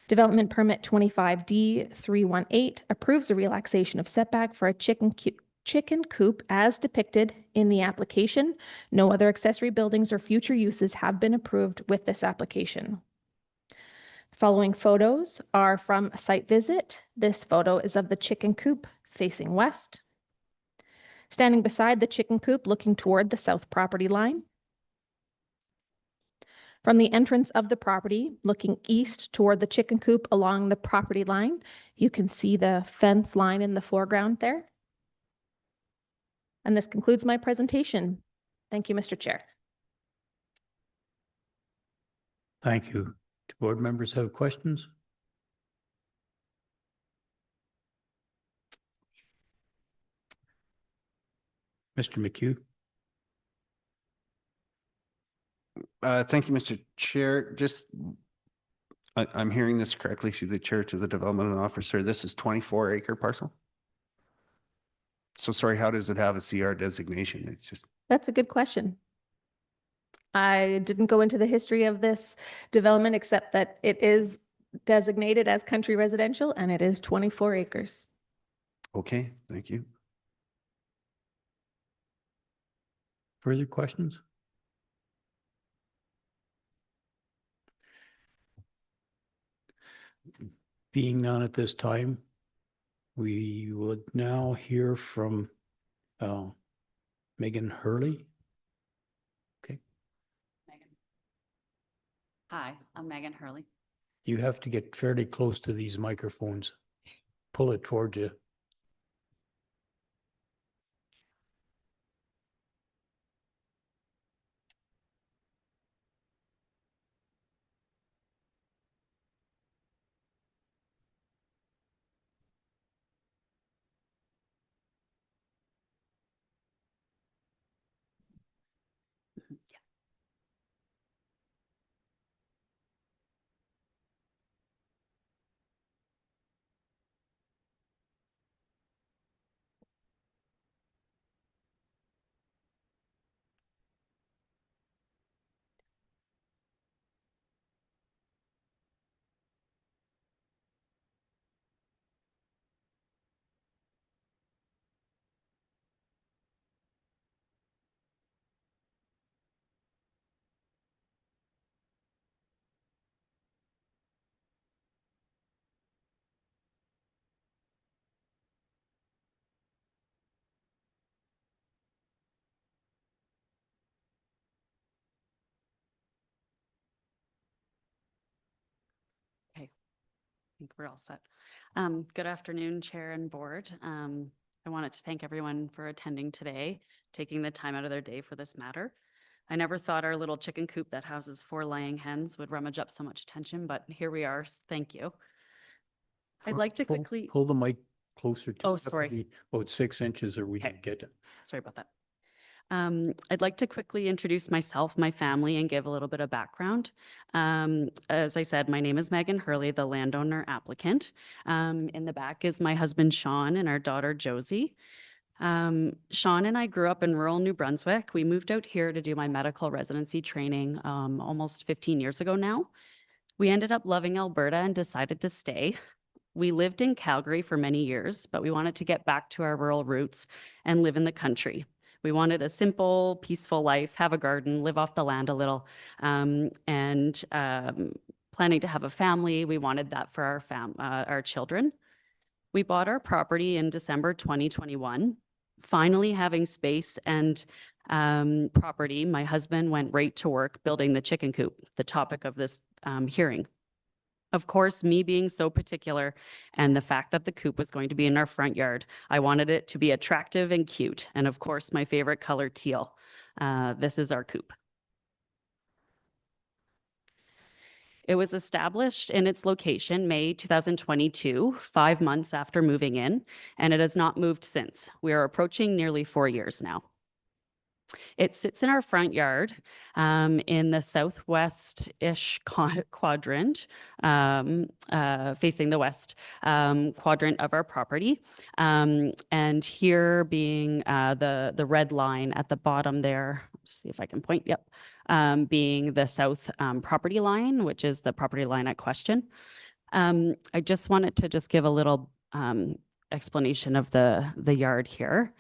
Development Permit 25D318 approves a relaxation of setback for a chicken coop as depicted in the application. No other accessory buildings or future uses have been approved with this application. Following photos are from a site visit. This photo is of the chicken coop facing west. Standing beside the chicken coop looking toward the south property line. From the entrance of the property, looking east toward the chicken coop along the property line, you can see the fence line in the foreground there. And this concludes my presentation. Thank you, Mr. Chair. Thank you. Do board members have questions? Mr. McHugh? Thank you, Mr. Chair. Just, I'm hearing this correctly through the chair to the development officer. This is 24-acre parcel? So sorry, how does it have a CR designation? It's just, That's a good question. I didn't go into the history of this development except that it is designated as country residential and it is 24 acres. okay, thank you. Further questions? Being none at this time, we would now hear from Megan Hurley. Okay, Hi, I'm Megan Hurley. you have to get fairly close to these microphones. Pull it towards you. think we're all set. Good afternoon, Chair and Board. I wanted to thank everyone for attending today, taking the time out of their day for this matter. I never thought our little chicken coop that houses 4 laying hens would rummage up so much attention, but here we are. Thank you. I'd like to quickly, Pull the mic closer to. Oh, have to sorry. be About 6 inches or we Okay. didn't get it. sorry about that. I'd like to quickly introduce myself, my family, and give a little bit of background. As I said, my name is Megan Hurley, the landowner applicant. In the back is my husband, Sean, and our daughter, Josie. Sean and I grew up in rural New Brunswick. We moved out here to do my medical residency training almost 15 years ago now. We ended up loving Alberta and decided to stay. We lived in Calgary for many years, but we wanted to get back to our rural roots and live in the country. We wanted a simple, peaceful life, have a garden, live off the land a little, and planning to have a family. We wanted that for our children. We bought our property in December 2021. Finally having space and property, my husband went right to work building the chicken coop, the topic of this hearing. Of course, me being so particular and the fact that the coop was going to be in our front yard, I wanted it to be attractive and cute. And of course, my favorite color, teal. This is our coop. It was established in its location May 2022, 5 months after moving in, and it has not moved since. We are approaching nearly 4 years now. It sits in our front yard in the southwest-ish quadrant, facing the west quadrant of our property. And here being the red line at the bottom there, let's see if I can point, yep, being the south property line, which is the property line at question. I just wanted to just give a little explanation of the yard here.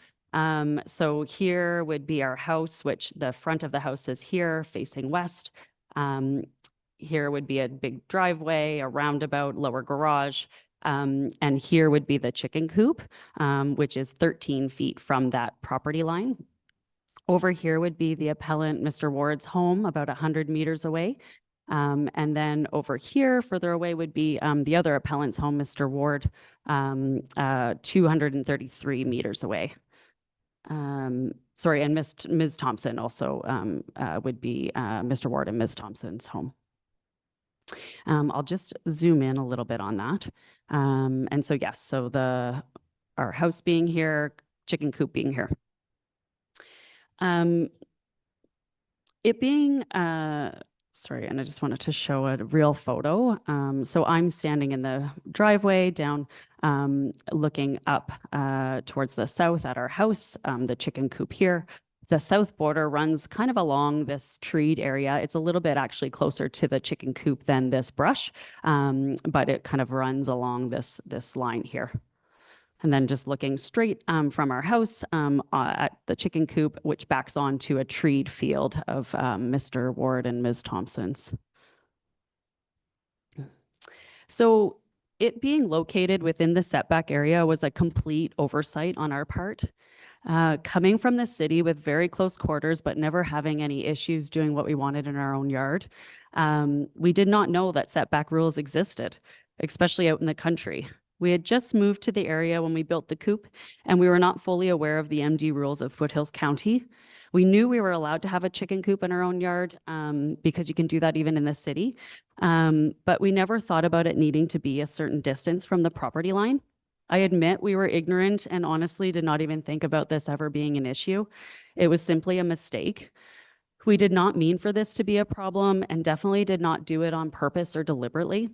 So here would be our house, which the front of the house is here facing west. Here would be a big driveway, a roundabout, lower garage. And here would be the chicken coop, which is 13 feet from that property line. Over here would be the appellant, Mr. Ward's home, about 100 meters away. And then over here, further away, would be the other appellant's home, Mr. Ward, 233 meters away. Sorry, and Ms. Thompson also would be Mr. Ward and Ms. Thompson's home. I'll just zoom in a little bit on that. And so yes, so our house being here, chicken coop being here. It being, sorry, and I just wanted to show a real photo. So I'm standing in the driveway down, looking up towards the south at our house, the chicken coop here. The south border runs kind of along this treed area. It's a little bit actually closer to the chicken coop than this brush, but it kind of runs along this line here. And then just looking straight from our house at the chicken coop, which backs onto a treed field of Mr. Ward and Ms. Thompson's. So it being located within the setback area was a complete oversight on our part. Coming from the city with very close quarters, but never having any issues doing what we wanted in our own yard, we did not know that setback rules existed, especially out in the country. We had just moved to the area when we built the coop, and we were not fully aware of the MD rules of Foothills County. We knew we were allowed to have a chicken coop in our own yard because you can do that even in the city, but we never thought about it needing to be a certain distance from the property line. I admit we were ignorant and honestly did not even think about this ever being an issue. It was simply a mistake. We did not mean for this to be a problem and definitely did not do it on purpose or deliberately.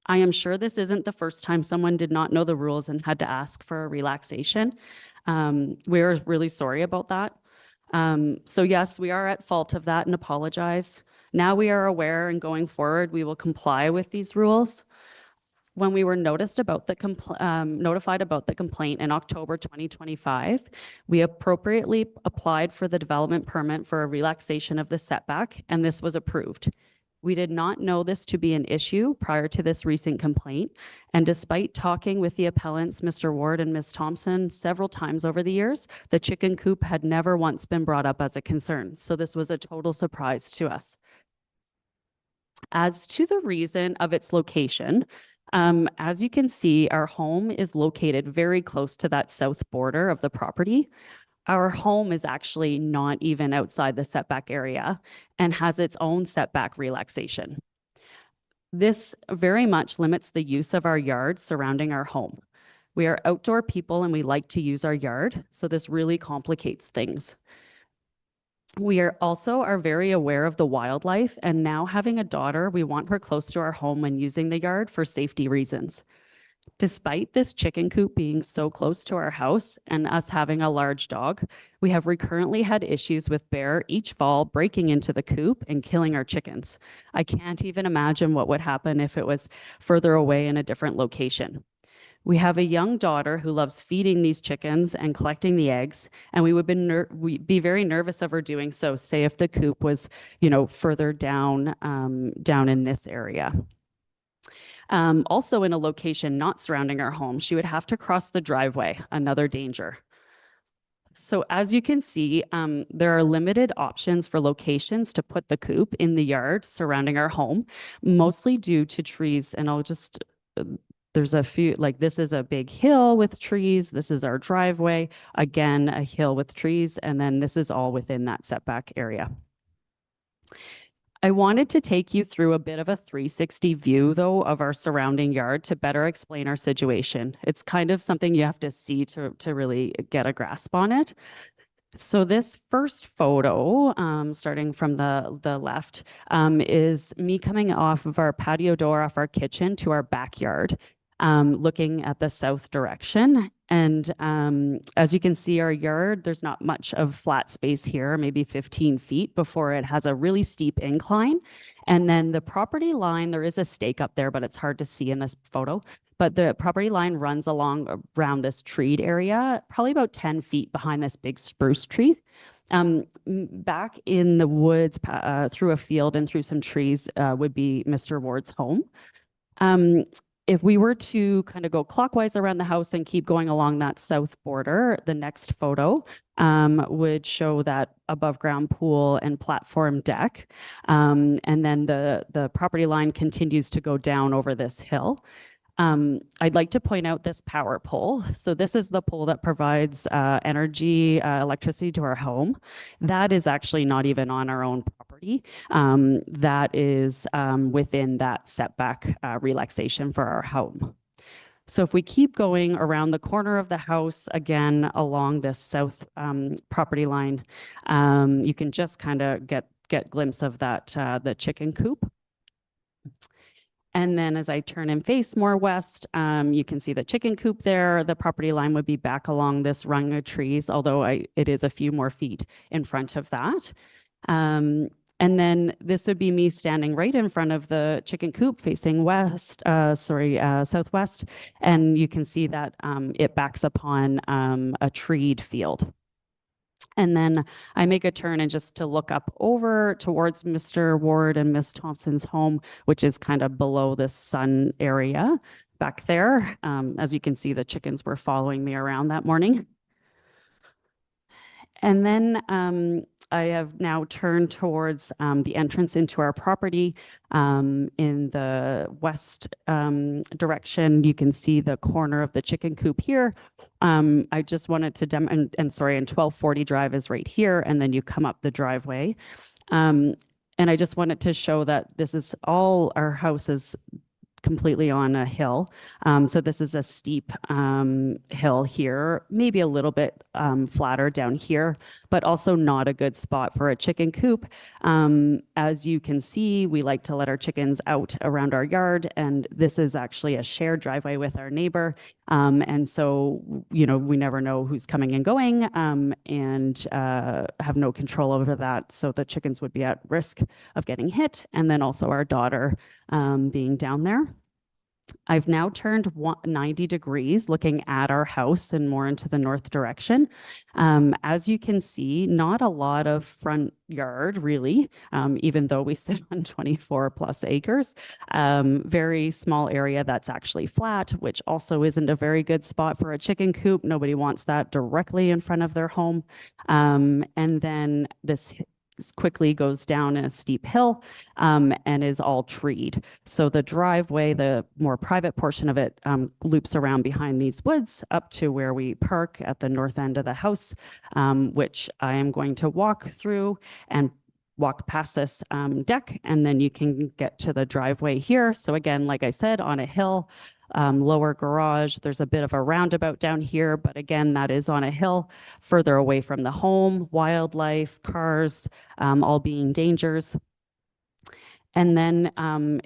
I am sure this isn't the first time someone did not know the rules and had to ask for a relaxation. We're really sorry about that. So yes, we are at fault of that and apologize. Now we are aware and going forward, we will comply with these rules. When we were notified about the complaint in October 2025, we appropriately applied for the development permit for a relaxation of the setback, and this was approved. We did not know this to be an issue prior to this recent complaint, and despite talking with the appellants, Mr. Ward and Ms. Thompson, several times over the years, the chicken coop had never once been brought up as a concern, so this was a total surprise to us. As to the reason of its location, As you can see, our home is located very close to that south border of the property. Our home is actually not even outside the setback area and has its own setback relaxation. This very much limits the use of our yard surrounding our home. We are outdoor people and we like to use our yard, so this really complicates things. We are very aware of the wildlife, and now having a daughter, we want her close to our home when using the yard for safety reasons. Despite this chicken coop being so close to our house and us having a large dog, we have recurrently had issues with bear each fall breaking into the coop and killing our chickens. I can't even imagine what would happen if it was further away in a different location. We have a young daughter who loves feeding these chickens and collecting the eggs, and we'd be very nervous of her doing so, say if the coop was, further down in this area. Also in a location not surrounding our home, she would have to cross the driveway, another danger. So as you can see, there are limited options for locations to put the coop in the yard surrounding our home, mostly due to trees. And there's a few, like this is a big hill with trees. This is our driveway, again, a hill with trees. And then this is all within that setback area. I wanted to take you through a bit of a 360 view, though, of our surrounding yard to better explain our situation. It's kind of something you have to see to really get a grasp on it. So this first photo, starting from the left, is me coming off of our patio door off our kitchen to our backyard, looking at the south direction. And as you can see, our yard, there's not much of flat space here, maybe 15 feet before it has a really steep incline. And then the property line, there is a stake up there, but it's hard to see in this photo. But the property line runs along around this treed area, probably about 10 feet behind this big spruce tree. Back in the woods, through a field and through some trees, would be Mr. Ward's home. If we were to kind of go clockwise around the house and keep going along that south border, the next photo would show that above ground pool and platform deck. And then the property line continues to go down over this hill. I'd like to point out this power pole. So this is the pole that provides electricity to our home. That is actually not even on our own property. That is within that setback relaxation for our home. So if we keep going around the corner of the house, again, along this south property line, you can just kind of get glimpse of that, the chicken coop. And then as I turn and face more west, you can see the chicken coop there. The property line would be back along this rung of trees, although it is a few more feet in front of that. And then this would be me standing right in front of the chicken coop facing southwest. And you can see that it backs upon a treed field. And then I make a turn and just to look up over towards Mr. Ward and Miss Thompson's home, which is kind of below the sun area back there. As you can see, the chickens were following me around that morning. And then I have now turned towards the entrance into our property in the west direction. You can see the corner of the chicken coop here. I just wanted to and 1240 Drive is right here, and then you come up the driveway. And I just wanted to show that this is all our house is completely on a hill. So this is a steep hill here, maybe a little bit flatter down here, but also not a good spot for a chicken coop. As you can see, we like to let our chickens out around our yard, and this is actually a shared driveway with our neighbor. And so, we never know who's coming and going, and have no control over that. So the chickens would be at risk of getting hit, and then also our daughter being down there. I've now turned 90 degrees looking at our house and more into the north direction. As you can see, not a lot of front yard really, even though we sit on 24 plus acres. Very small area that's actually flat, which also isn't a very good spot for a chicken coop. Nobody wants that directly in front of their home. And then this quickly goes down a steep hill and is all treed. So the driveway, the more private portion of it, loops around behind these woods up to where we park at the north end of the house, which I am going to walk through and walk past this deck, and then you can get to the driveway here. So again, like I said, on a hill, lower garage. There's a bit of a roundabout down here, but again, that is on a hill further away from the home, wildlife, cars, all being dangers. And then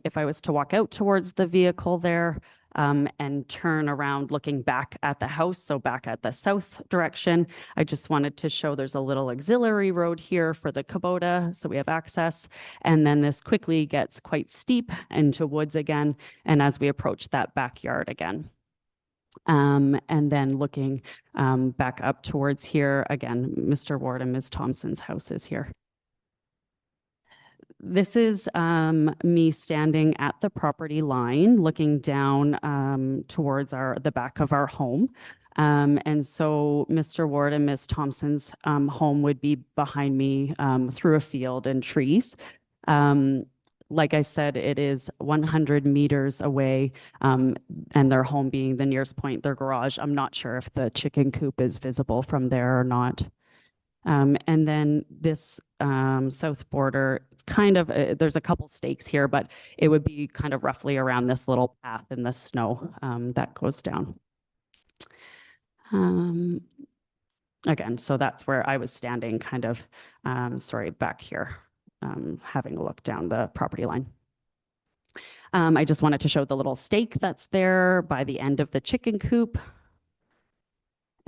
if I was to walk out towards the vehicle there and turn around looking back at the house, so back at the south direction, I just wanted to show there's a little auxiliary road here for the Kubota, so we have access. And then this quickly gets quite steep into woods again, and as we approach that backyard again. And then looking back up towards here, again, Mr. Ward and Ms. Thompson's house is here. This is me standing at the property line, looking down towards the back of our home. And so Mr. Ward and Ms. Thompson's home would be behind me through a field and trees. Like I said, it is 100 meters away, and their home being the nearest point, their garage. I'm not sure if the chicken coop is visible from there or not. And then this south border, it's kind of, there's a couple stakes here, but it would be kind of roughly around this little path in the snow that goes down. Again, so that's where I was standing kind of, sorry, back here, having a look down the property line. I just wanted to show the little stake that's there by the end of the chicken coop.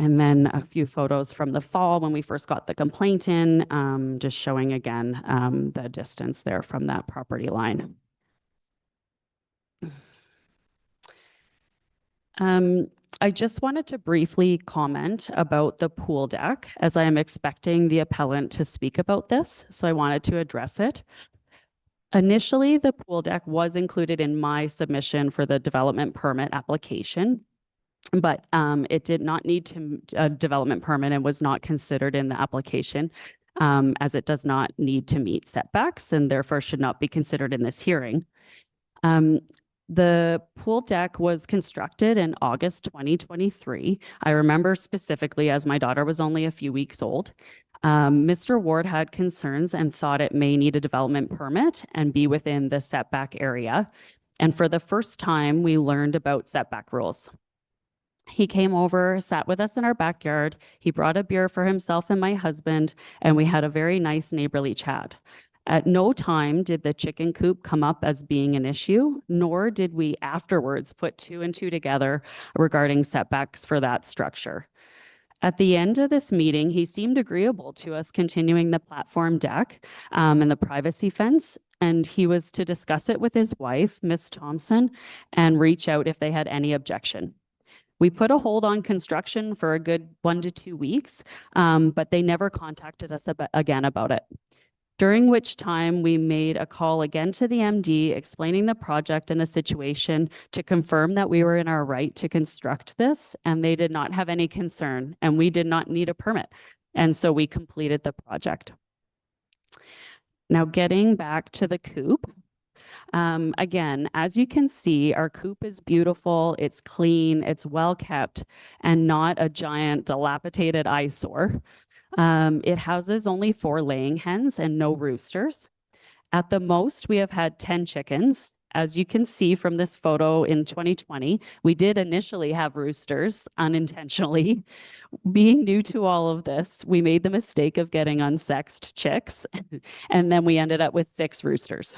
And then a few photos from the fall when we first got the complaint in, just showing again the distance there from that property line. I just wanted to briefly comment about the pool deck, as I am expecting the appellant to speak about this, so I wanted to address it. Initially, the pool deck was included in my submission for the development permit application, but it did not need a development permit and was not considered in the application as it does not need to meet setbacks and therefore should not be considered in this hearing. The pool deck was constructed in August 2023. I remember specifically as my daughter was only a few weeks old. Mr. Ward had concerns and thought it may need a development permit and be within the setback area. And for the first time, we learned about setback rules. He came over, sat with us in our backyard. He brought a beer for himself and my husband, and we had a very nice neighborly chat. At no time did the chicken coop come up as being an issue, nor did we afterwards put two and two together regarding setbacks for that structure. At the end of this meeting, he seemed agreeable to us continuing the platform deck and the privacy fence, and he was to discuss it with his wife, Ms. Thompson, and reach out if they had any objection. We put a hold on construction for a good 1 to 2 weeks, but they never contacted us again about it. During which time we made a call again to the MD explaining the project and the situation to confirm that we were in our right to construct this, and they did not have any concern, and we did not need a permit. And so we completed the project. Now getting back to the coop. Again, as you can see, our coop is beautiful, it's clean, it's well kept, and not a giant dilapidated eyesore. It houses only 4 laying hens and no roosters. At the most, we have had 10 chickens. As you can see from this photo in 2020, we did initially have roosters unintentionally. Being new to all of this, we made the mistake of getting unsexed chicks, and then we ended up with 6 roosters.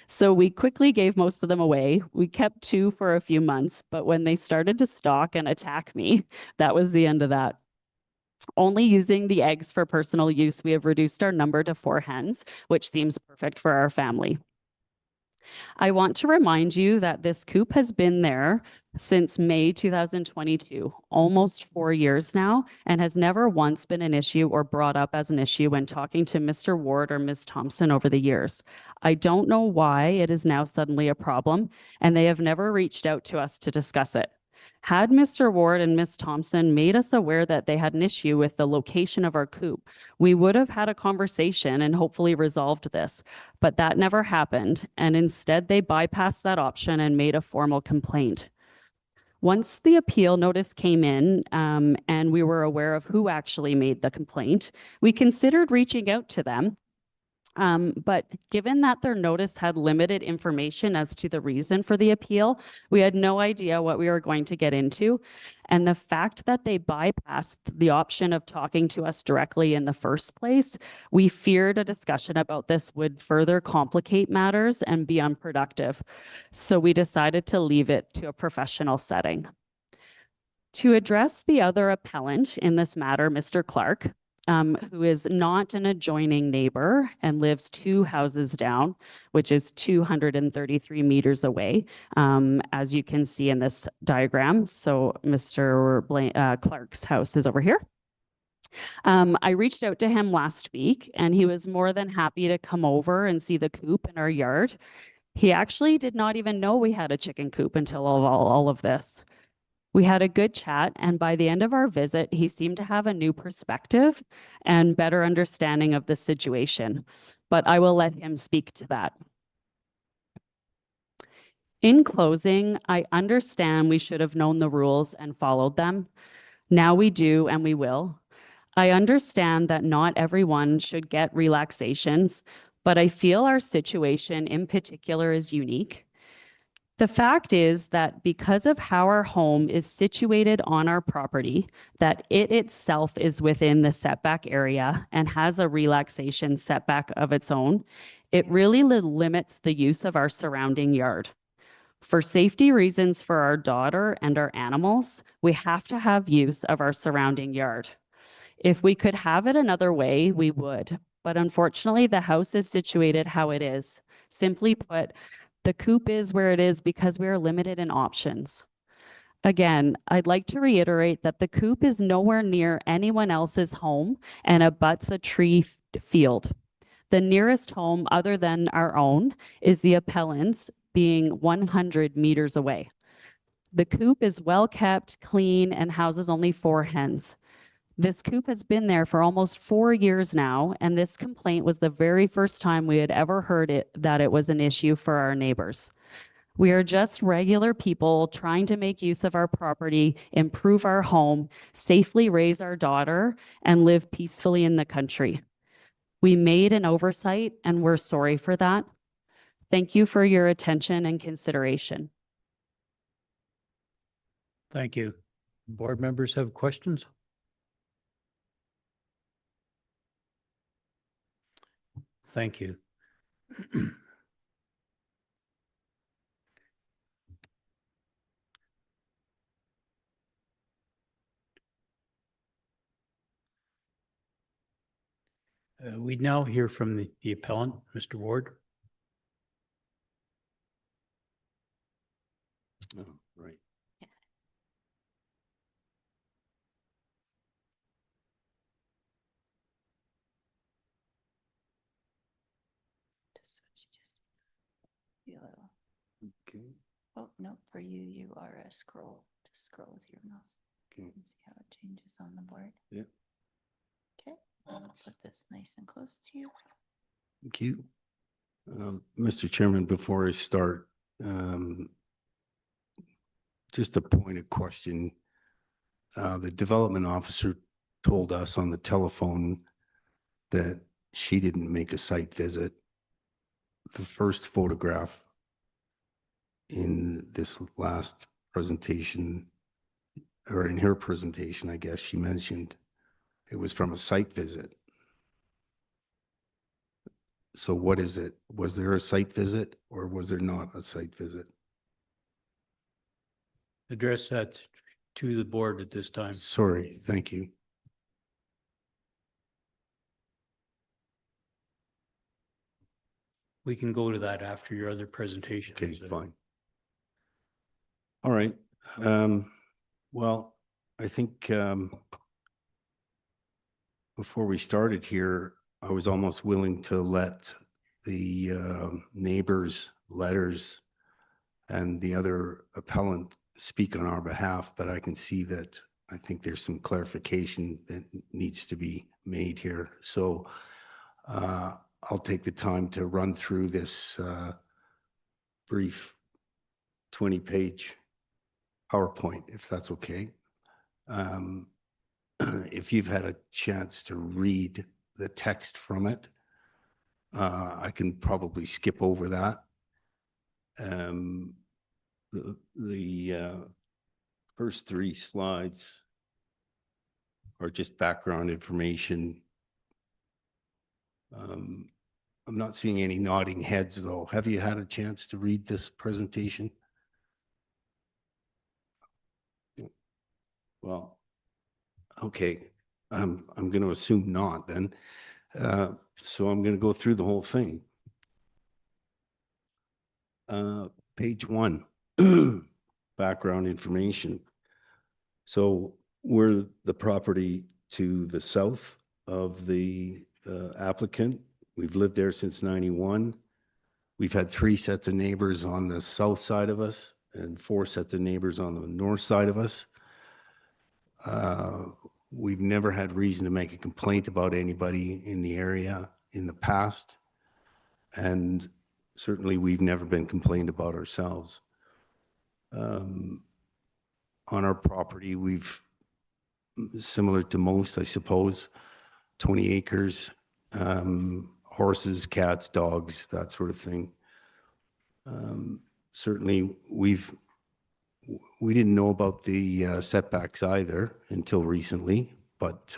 So we quickly gave most of them away. We kept 2 for a few months, but when they started to stalk and attack me, that was the end of that. Only using the eggs for personal use, we have reduced our number to 4 hens, which seems perfect for our family. I want to remind you that this coop has been there since May 2022, almost 4 years now, and has never once been an issue or brought up as an issue when talking to Mr. Ward or Ms. Thompson over the years. I don't know why it is now suddenly a problem, and they have never reached out to us to discuss it. Had Mr. Ward and Miss Thompson made us aware that they had an issue with the location of our coop, we would have had a conversation and hopefully resolved this, but that never happened. And instead they bypassed that option and made a formal complaint. Once the appeal notice came in, and we were aware of who actually made the complaint, we considered reaching out to them. But given that their notice had limited information as to the reason for the appeal, we had no idea what we were going to get into. And the fact that they bypassed the option of talking to us directly in the first place, we feared a discussion about this would further complicate matters and be unproductive. So we decided to leave it to a professional setting. To address the other appellant in this matter, Mr. Clark, who is not an adjoining neighbor and lives 2 houses down, which is 233 meters away, as you can see in this diagram. So Mr. Clark's house is over here. I reached out to him last week and he was more than happy to come over and see the coop in our yard. He actually did not even know we had a chicken coop until all of this. We had a good chat, and by the end of our visit, he seemed to have a new perspective and better understanding of the situation, but I will let him speak to that. In closing, I understand we should have known the rules and followed them. Now we do, and we will. I understand that not everyone should get relaxations, but I feel our situation in particular is unique. The fact is that because of how our home is situated on our property, that it itself is within the setback area and has a relaxation setback of its own, it really limits the use of our surrounding yard. For safety reasons for our daughter and our animals, we have to have use of our surrounding yard. If we could have it another way, we would. But unfortunately, the house is situated how it is. Simply put, the coop is where it is because we are limited in options. Again, I'd like to reiterate that the coop is nowhere near anyone else's home and abuts a tree field. The nearest home other than our own is the appellant's, being 100 meters away. The coop is well kept, clean, and houses only 4 hens. This coop has been there for almost 4 years now, and this complaint was the very first time we had ever heard that it was an issue for our neighbors. We are just regular people trying to make use of our property, improve our home, safely raise our daughter, and live peacefully in the country. We made an oversight, and we're sorry for that. Thank you for your attention and consideration. Thank you. Board members have questions? Thank you. We now hear from the appellant, Mr. Ward. Oh, right. Okay. Oh, no, for you, you are a scroll. Just scroll with your mouse. Okay. And see how it changes on the board. Yeah. Okay, I'll put this nice and close to you. Thank you. Mr. Chairman, before I start, just a point of question. The development officer told us on the telephone that she didn't make a site visit. The first photograph in this last presentation, or in her presentation, I guess she mentioned it was from a site visit. So what is it? Was there a site visit or was there not a site visit? Address that to the board at this time. Sorry, thank you. We can go to that after your other presentation. Okay, fine. All right. Well, I think before we started here, I was almost willing to let the neighbors' letters and the other appellant speak on our behalf, but I can see that I think there's some clarification that needs to be made here. So I'll take the time to run through this brief 20-page PowerPoint, if that's okay. If you've had a chance to read the text from it, I can probably skip over that. The first 3 slides are just background information. I'm not seeing any nodding heads, though. Have you had a chance to read this presentation? Well, okay. I'm going to assume not then. So I'm going to go through the whole thing. Page 1, background information. So we're the property to the south of the applicant. We've lived there since 91. We've had 3 sets of neighbors on the south side of us and 4 sets of neighbors on the north side of us. We've never had reason to make a complaint about anybody in the area in the past. And certainly we've never been complained about ourselves. On our property, we've, similar to most, I suppose, 20 acres, horses, cats, dogs, that sort of thing. Certainly we didn't know about the setbacks either until recently, but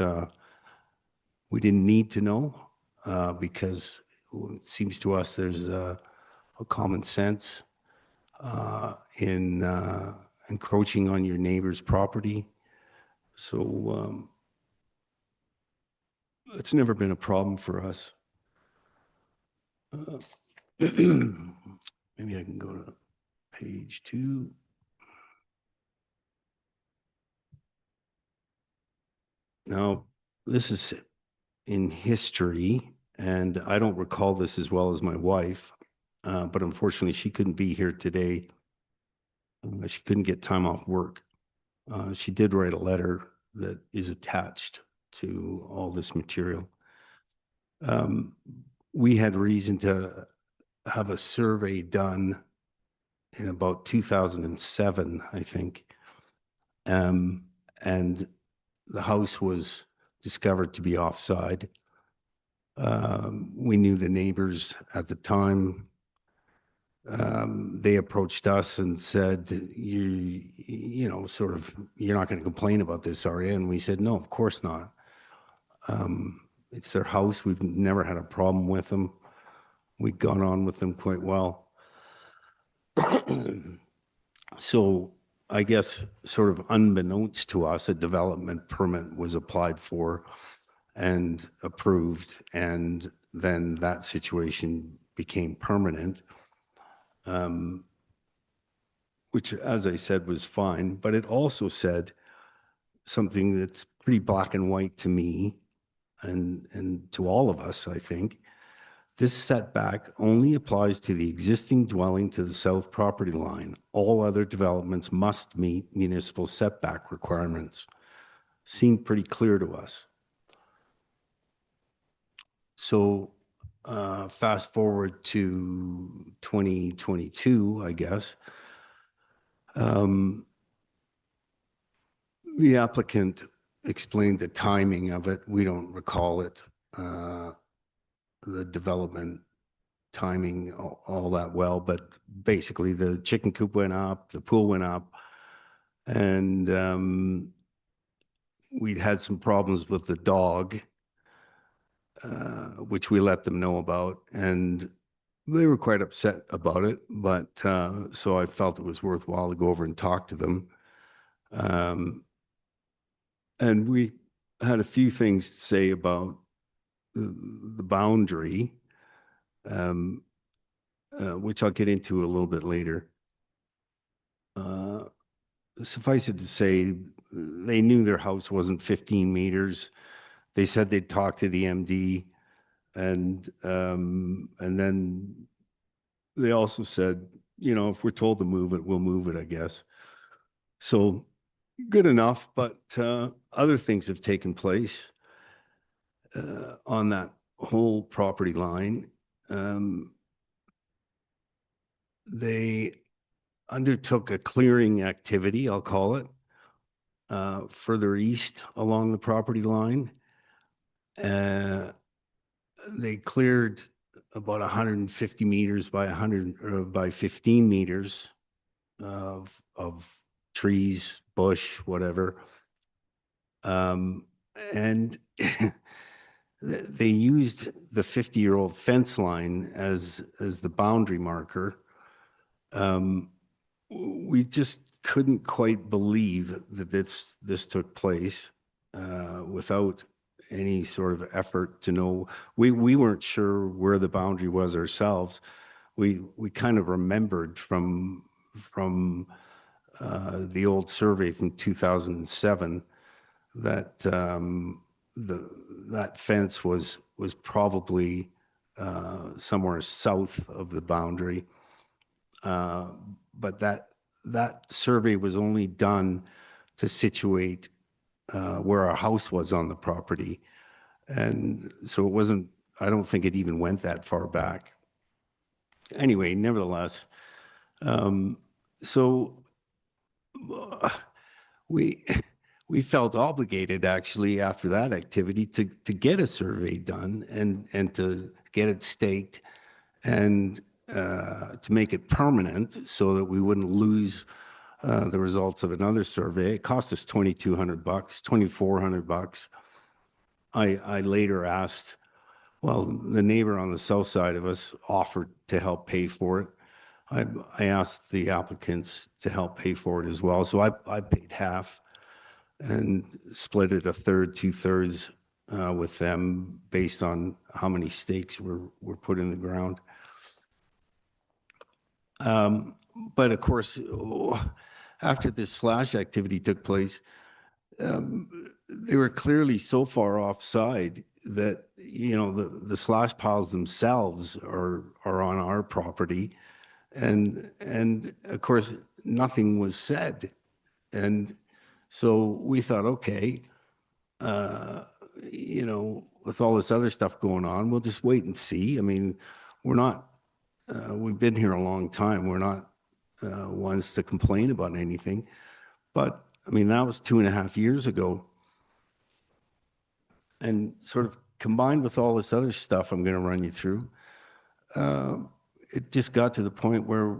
we didn't need to know because it seems to us there's a common sense in encroaching on your neighbor's property. So it's never been a problem for us. Maybe I can go to page 2. Now, this is in history, and I don't recall this as well as my wife, but unfortunately she couldn't be here today. She couldn't get time off work. She did write a letter that is attached to all this material. We had reason to have a survey done in about 2007, I think. And the house was discovered to be offside. We knew the neighbors at the time. They approached us and said, you know, sort of, you're not going to complain about this, are you? And we said, no, of course not. It's their house. We've never had a problem with them. We've gone on with them quite well. So I guess sort of unbeknownst to us, a development permit was applied for and approved, and then that situation became permanent, which, as I said, was fine. But it also said something that's pretty black and white to me and to all of us, I think. This setback only applies to the existing dwelling to the south property line. All other developments must meet municipal setback requirements. Seemed pretty clear to us. So fast forward to 2022, I guess. The applicant explained the timing of it. We don't recall it. The development timing all that well, but basically the chicken coop went up, the pool went up, and we'd had some problems with the dog, which we let them know about, and they were quite upset about it, but so I felt it was worthwhile to go over and talk to them. And we had a few things to say about the boundary, which I'll get into a little bit later. Suffice it to say, they knew their house wasn't 15 meters. They said they'd talk to the MD, and then they also said, you know, if we're told to move it, we'll move it, I guess. So good enough, but other things have taken place on that whole property line. They undertook a clearing activity, I'll call it, further east along the property line. They cleared about 150 meters by 15 meters of trees, bush, whatever. And they used the 50-year-old fence line as the boundary marker. We just couldn't quite believe that this took place without any sort of effort to know. We weren't sure where the boundary was ourselves. We kind of remembered from the old survey from 2007 that that fence was probably somewhere south of the boundary, but that survey was only done to situate where our house was on the property, and so it wasn't. I don't think it even went that far back. Anyway, nevertheless, so we felt obligated actually after that activity to get a survey done and to get it staked and to make it permanent so that we wouldn't lose the results of another survey. It cost us $2,200, $2,400. I later asked, well, the neighbor on the south side of us offered to help pay for it. I asked the applicants to help pay for it as well. So I paid half and split it a third, 2/3 with them based on how many stakes were put in the ground. But of course, after this slash activity took place, they were clearly so far offside that, you know, the slash piles themselves are on our property. And of course, nothing was said. And so we thought, okay, you know, with all this other stuff going on, we'll just wait and see. I mean, we're not, we've been here a long time. We're not ones to complain about anything. But I mean, that was 2.5 years ago. And sort of combined with all this other stuff I'm going to run you through, it just got to the point where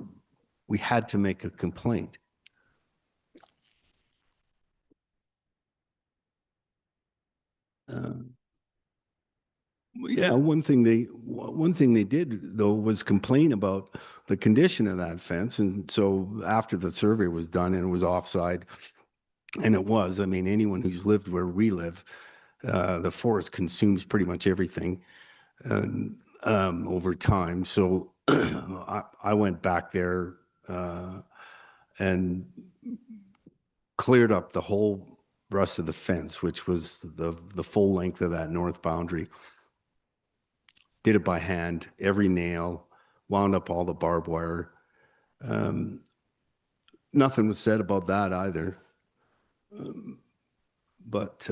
we had to make a complaint. Yeah, one thing they did though was complain about the condition of that fence, and so after the survey was done and it was offside, and it was. I mean, anyone who's lived where we live, the forest consumes pretty much everything over time. So I went back there and cleared up the whole rest of the fence, which was the full length of that north boundary. Did it by hand, every nail, wound up all the barbed wire. Nothing was said about that either. But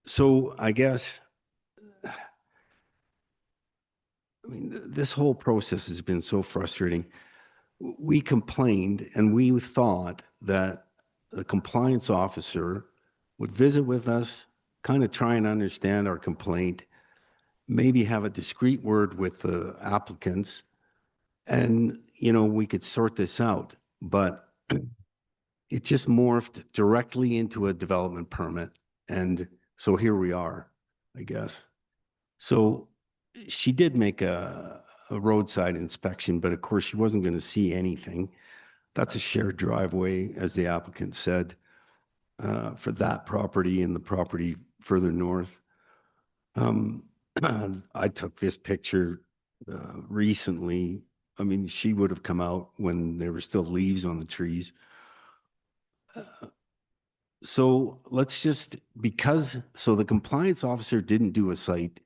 so I guess, I mean, this whole process has been so frustrating. We complained and we thought that the compliance officer would visit with us, kind of try and understand our complaint, maybe have a discreet word with the applicants, and, you know, we could sort this out. But it just morphed directly into a development permit. And so here we are, I guess. So she did make a roadside inspection, but of course she wasn't going to see anything. That's a shared driveway, as the applicant said, for that property and the property further north. I took this picture recently. I mean, she would have come out when there were still leaves on the trees. So let's just, so the compliance officer didn't do a site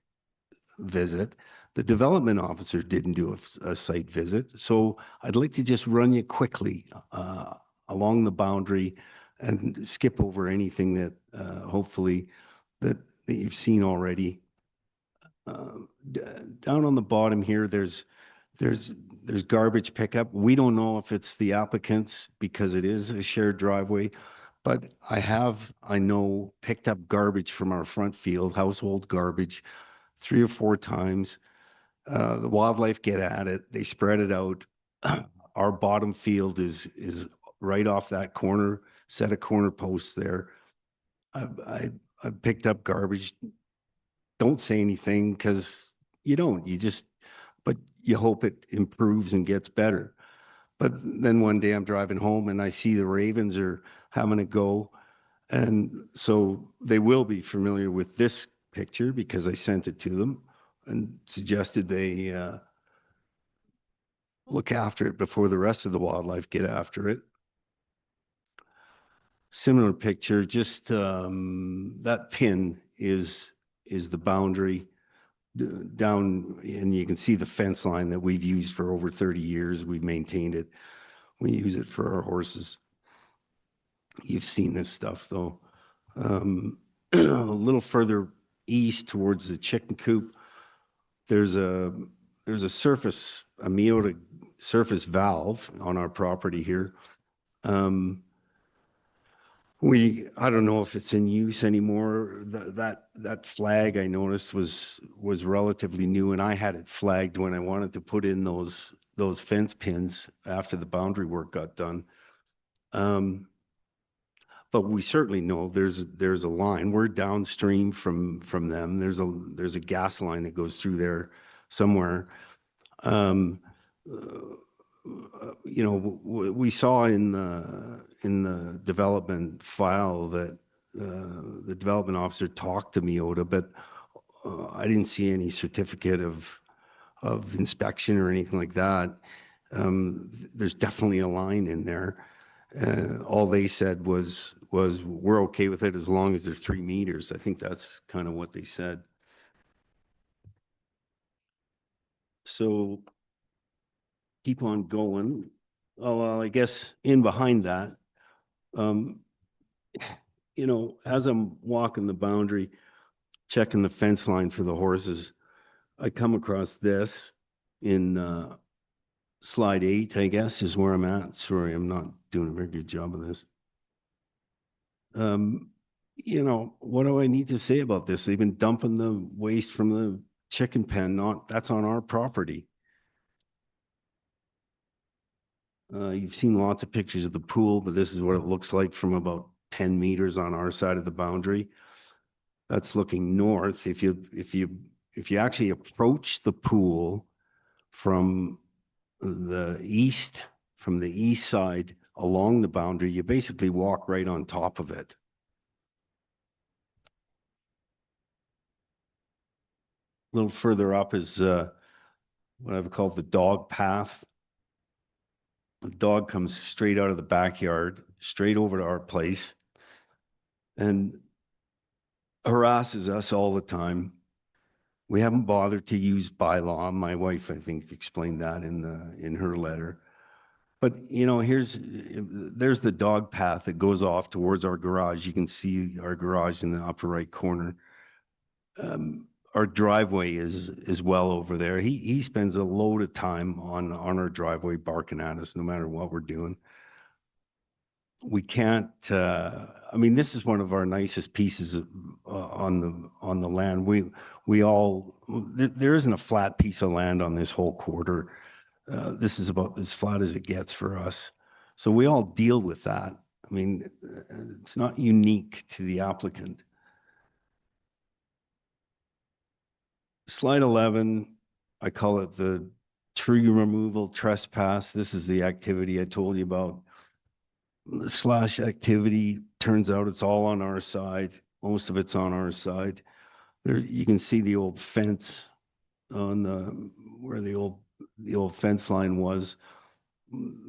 visit. The development officer didn't do a site visit. So I'd like to just run you quickly along the boundary and skip over anything that hopefully that you've seen already. Down on the bottom here, there's garbage pickup. We don't know if it's the applicant's because it is a shared driveway, but I know, picked up garbage from our front field, household garbage, 3 or 4 times. The wildlife get at it. They spread it out. Our bottom field is right off that corner, set of corner posts there. I've picked up garbage. Don't say anything because you don't. But you hope it improves and gets better. But then one day I'm driving home and I see the ravens are having a go. And so they will be familiar with this picture because I sent it to them and suggested they look after it before the rest of the wildlife get after it. Similar picture, just that pin is the boundary down, and you can see the fence line that we've used for over 30 years. We've maintained it. We use it for our horses. You've seen this stuff though. A little further east towards the chicken coop, there's a surface, a Miota surface valve on our property here. I don't know if it's in use anymore. That flag I noticed was relatively new, and I had it flagged when I wanted to put in those fence pins after the boundary work got done. But we certainly know there's a line. We're downstream from them. There's a gas line that goes through there somewhere. You know, we saw in the development file that the development officer talked to Miota, but I didn't see any certificate of inspection or anything like that. There's definitely a line in there. All they said was we're okay with it as long as there's 3 meters. I think that's kind of what they said. So keep on going. Oh, well, I guess in behind that, you know, as I'm walking the boundary, checking the fence line for the horses, I come across this in slide 8, I guess, is where I'm at. Sorry, I'm not doing a very good job of this. You know, what do I need to say about this? They've been dumping the waste from the chicken pen. That's on our property. You've seen lots of pictures of the pool, but this is what it looks like from about 10 meters on our side of the boundary. That's looking north. If you actually approach the pool from the east side along the boundary, you basically walk right on top of it. A little further up is what I've called the dog path. The dog comes straight out of the backyard, straight over to our place, and harasses us all the time. We haven't bothered to use bylaw. My wife, I think, explained that in her letter. But you know, there's the dog path that goes off towards our garage. You can see our garage in the upper right corner. Our driveway is well over there. He spends a load of time on our driveway barking at us no matter what we're doing. We can't, I mean, this is one of our nicest pieces of, on the land. There isn't a flat piece of land on this whole quarter. This is about as flat as it gets for us. So we all deal with that. I mean, it's not unique to the applicant. Slide 11, I call it the tree removal trespass. This is the activity I told you about. The slash activity, turns out it's all on our side. Most of it's on our side. There, you can see the old fence on where the old fence line was.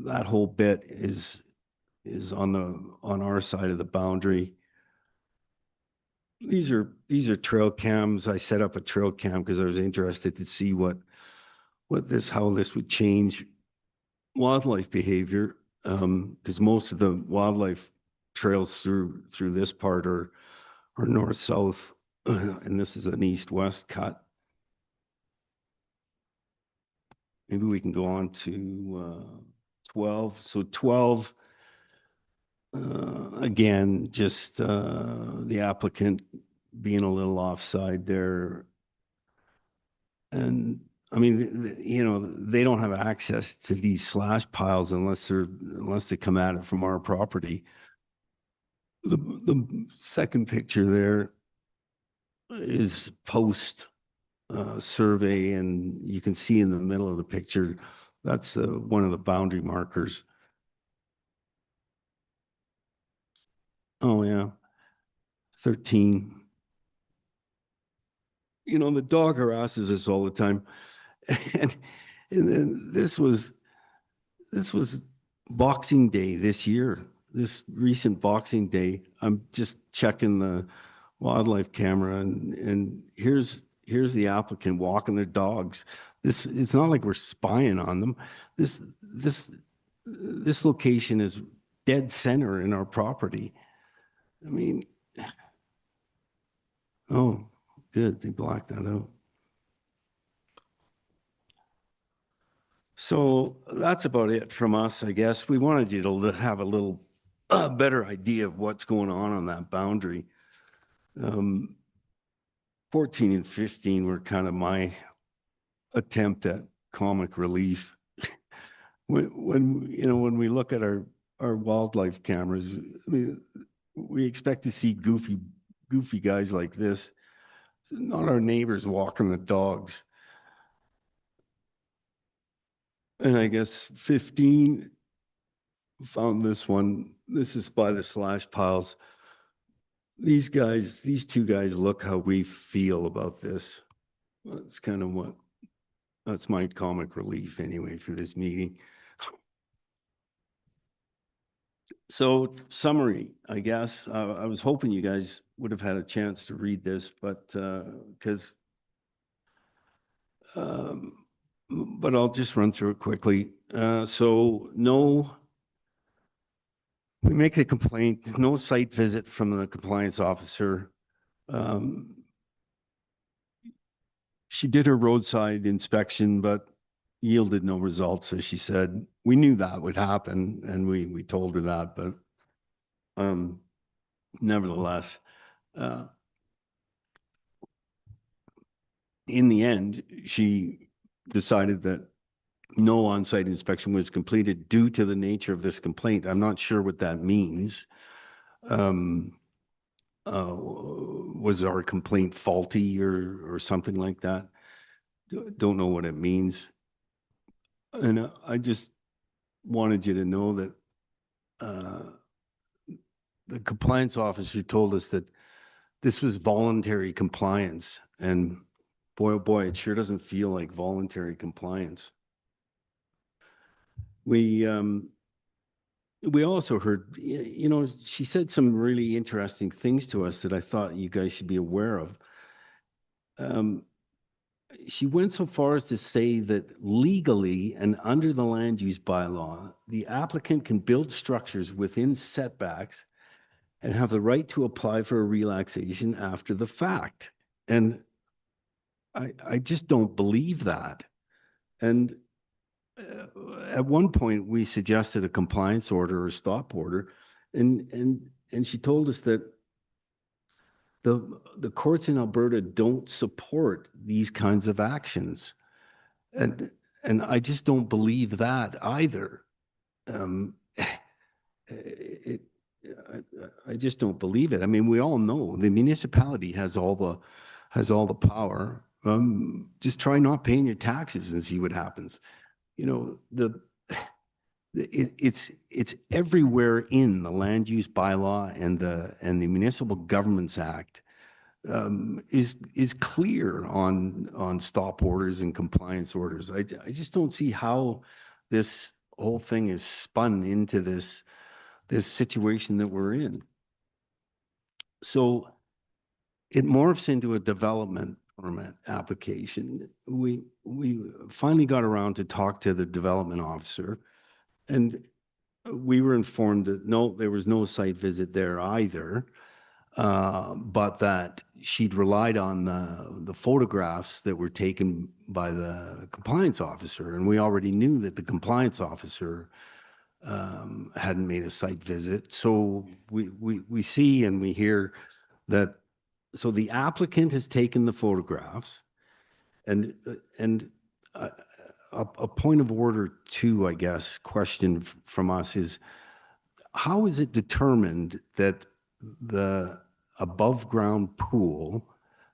That whole bit is on our side of the boundary. These are trail cams. I set up a trail cam because I was interested to see how this would change wildlife behavior. because most of the wildlife trails through this part are north-south, and this is an east-west cut. Maybe we can go on to 12. So 12, again, just the applicant being a little offside there. And I mean, you know, they don't have access to these slash piles unless they come at it from our property. The second picture there is post survey, and you can see in the middle of the picture, that's one of the boundary markers. Oh yeah, 13. You know, the dog harasses us all the time. And then this was Boxing Day this year, this recent Boxing Day. I'm just checking the wildlife camera, and here's the applicant walking their dogs. It's not like we're spying on them. This location is dead center in our property. I mean, oh, good, they blacked that out. So that's about it from us, I guess. We wanted you to have a little better idea of what's going on that boundary. 14 and 15 were kind of my attempt at comic relief. When we look at our wildlife cameras, I mean, we expect to see goofy guys like this, not our neighbors walking the dogs. And I guess 15 found this one. This is by the slash piles. These two guys look how we feel about this. That's kind of that's my comic relief anyway for this meeting. So summary, I guess, I was hoping you guys would have had a chance to read this, but but I'll just run through it quickly. We make a complaint, no site visit from the compliance officer. She did her roadside inspection, but yielded no results, as she said. We knew that would happen, and we told her that, but nevertheless, in the end, she decided that no on-site inspection was completed due to the nature of this complaint. I'm not sure what that means. Was our complaint faulty or something like that? Don't know what it means. And I just wanted you to know that the compliance officer told us that this was voluntary compliance, and boy, oh boy, it sure doesn't feel like voluntary compliance. We also heard, you know, she said some really interesting things to us that I thought you guys should be aware of. She went so far as to say that legally and under the land use bylaw, the applicant can build structures within setbacks and have the right to apply for a relaxation after the fact. And I just don't believe that. And at one point we suggested a compliance order or stop order, and she told us that the courts in Alberta don't support these kinds of actions. And I just don't believe that either. I just don't believe it. I mean, we all know the municipality has all the power. Just try not paying your taxes and see what happens. You know, it's everywhere in the land use bylaw and the Municipal Governments Act is clear on stop orders and compliance orders. I just don't see how this whole thing is spun into this situation that we're in. So it morphs into a development permit application. We finally got around to talk to the development officer, and we were informed that no, there was no site visit there either, but that she'd relied on the photographs that were taken by the compliance officer. And we already knew that the compliance officer hadn't made a site visit. So we see and we hear that, so the applicant has taken the photographs, and a point of order too, I guess, question from us is, how is it determined that the above ground pool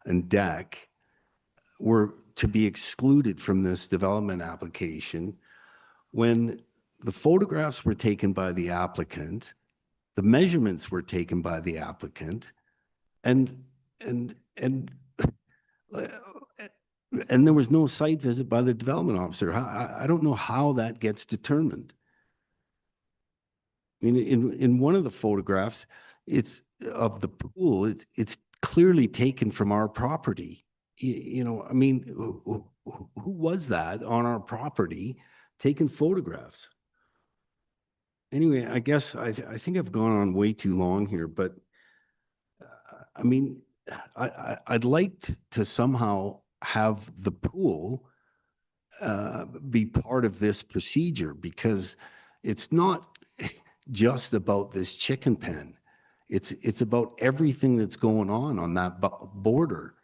and deck were to be excluded from this development application when the photographs were taken by the applicant, the measurements were taken by the applicant, and there was no site visit by the development officer? I don't know how that gets determined. I mean, in one of the photographs, it's of the pool, it's clearly taken from our property. You know, I mean, who was that on our property taking photographs? Anyway, I guess I think I've gone on way too long here, but I mean, I'd like to somehow have the pool be part of this procedure, because it's not just about this chicken pen. It's about everything that's going on that border.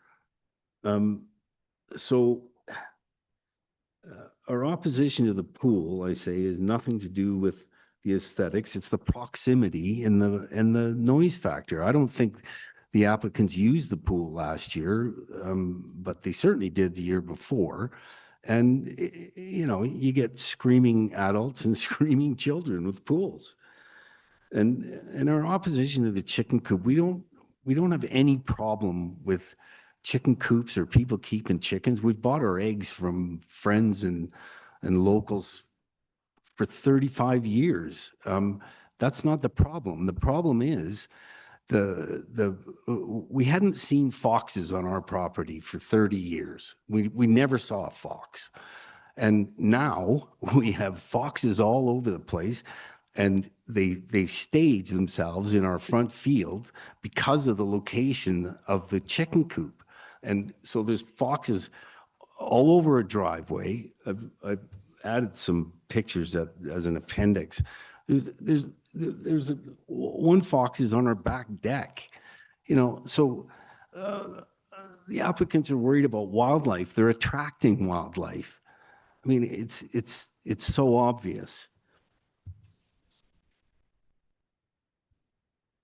So our opposition to the pool, I say, is nothing to do with the aesthetics. It's the proximity and the noise factor. I don't think the applicants used the pool last year, but they certainly did the year before. And, you know, you get screaming adults and screaming children with pools. And in our opposition to the chicken coop, we don't have any problem with chicken coops or people keeping chickens. We've bought our eggs from friends and locals for 35 years. That's not the problem. The problem is we hadn't seen foxes on our property for 30 years. We never saw a fox. And now we have foxes all over the place, and they stage themselves in our front field because of the location of the chicken coop. And so there's foxes all over a driveway. I've added some pictures as an appendix. There's one fox is on our back deck, you know. So the applicants are worried about wildlife. They're attracting wildlife. I mean, it's so obvious.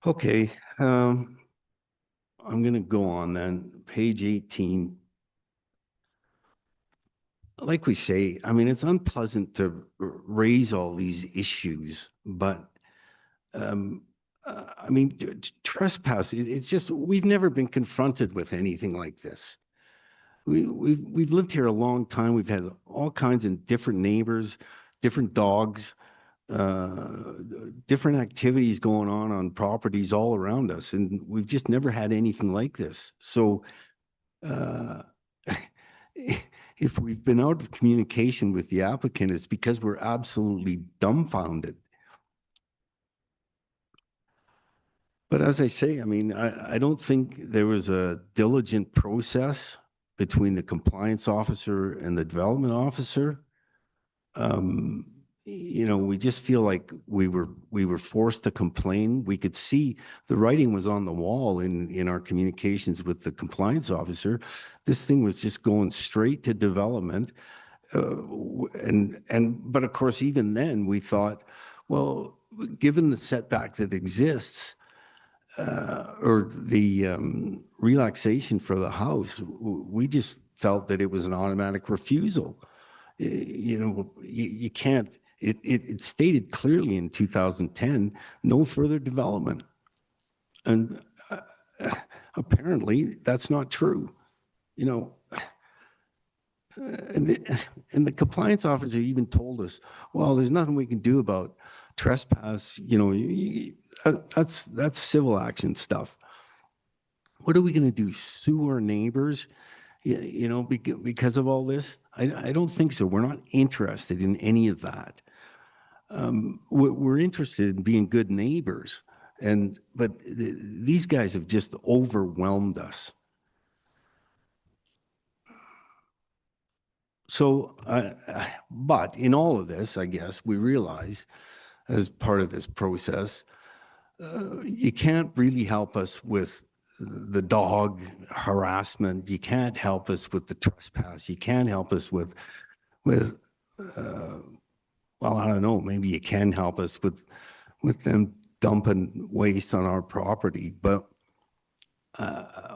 Okay, I'm going to go on then. Page 18. Like we say, I mean, it's unpleasant to raise all these issues, but I mean, trespass, it's just, we've never been confronted with anything like this. We've lived here a long time. We've had all kinds of different neighbors, different dogs, different activities going on properties all around us, and we've just never had anything like this. So if we've been out of communication with the applicant, it's because we're absolutely dumbfounded. But as I say, I mean, I don't think there was a diligent process between the compliance officer and the development officer. You know, we just feel like we were forced to complain. We could see the writing was on the wall in our communications with the compliance officer. This thing was just going straight to development. But of course, even then we thought, well, given the setback that exists, or the relaxation for the house, we just felt that it was an automatic refusal. You know, you can't, it stated clearly in 2010, no further development. And apparently that's not true. You know, and the compliance officer even told us, well, there's nothing we can do about trespass. You know, that's civil action stuff. What are we going to do? Sue our neighbors? You know, because of all this? I don't think so. We're not interested in any of that. we're interested in being good neighbors. But these guys have just overwhelmed us. So, but in all of this, I guess we realize as part of this process, you can't really help us with the dog harassment. You can't help us with the trespass. You can't help us with, well, I don't know, maybe you can help us with them dumping waste on our property. But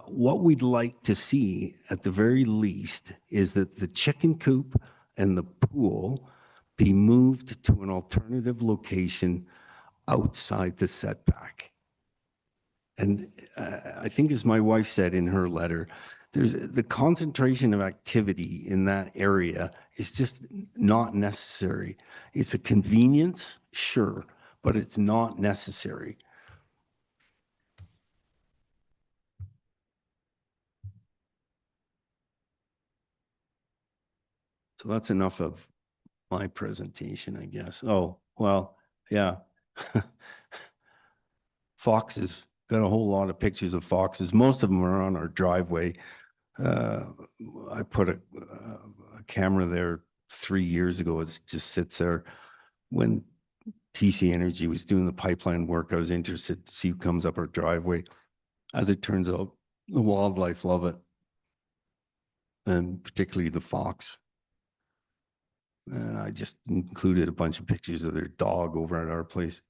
what we'd like to see at the very least is that the chicken coop and the pool be moved to an alternative location outside the setback. And I think, as my wife said in her letter, there's the concentration of activity in that area is just not necessary. It's a convenience, sure, but it's not necessary. So that's enough of my presentation, I guess. Oh, well, yeah. Foxes, got a whole lot of pictures of foxes. Most of them are on our driveway. I put a camera there 3 years ago. It just sits there. When TC Energy was doing the pipeline work, I was interested to see who comes up our driveway. As it turns out, the wildlife love it, and particularly the fox. And I just included a bunch of pictures of their dog over at our place,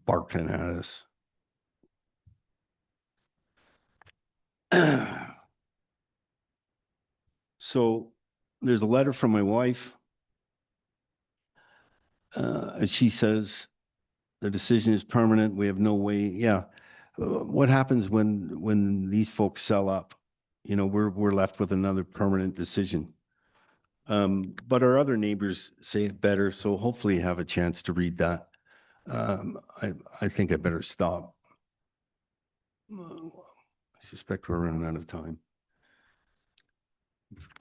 barking at us. So there's a letter from my wife. And she says, the decision is permanent. We have no way. Yeah. What happens when these folks sell up? You know, we're left with another permanent decision. But our other neighbors say it better. So hopefully you have a chance to read that. I think I better stop. I suspect we're running out of time.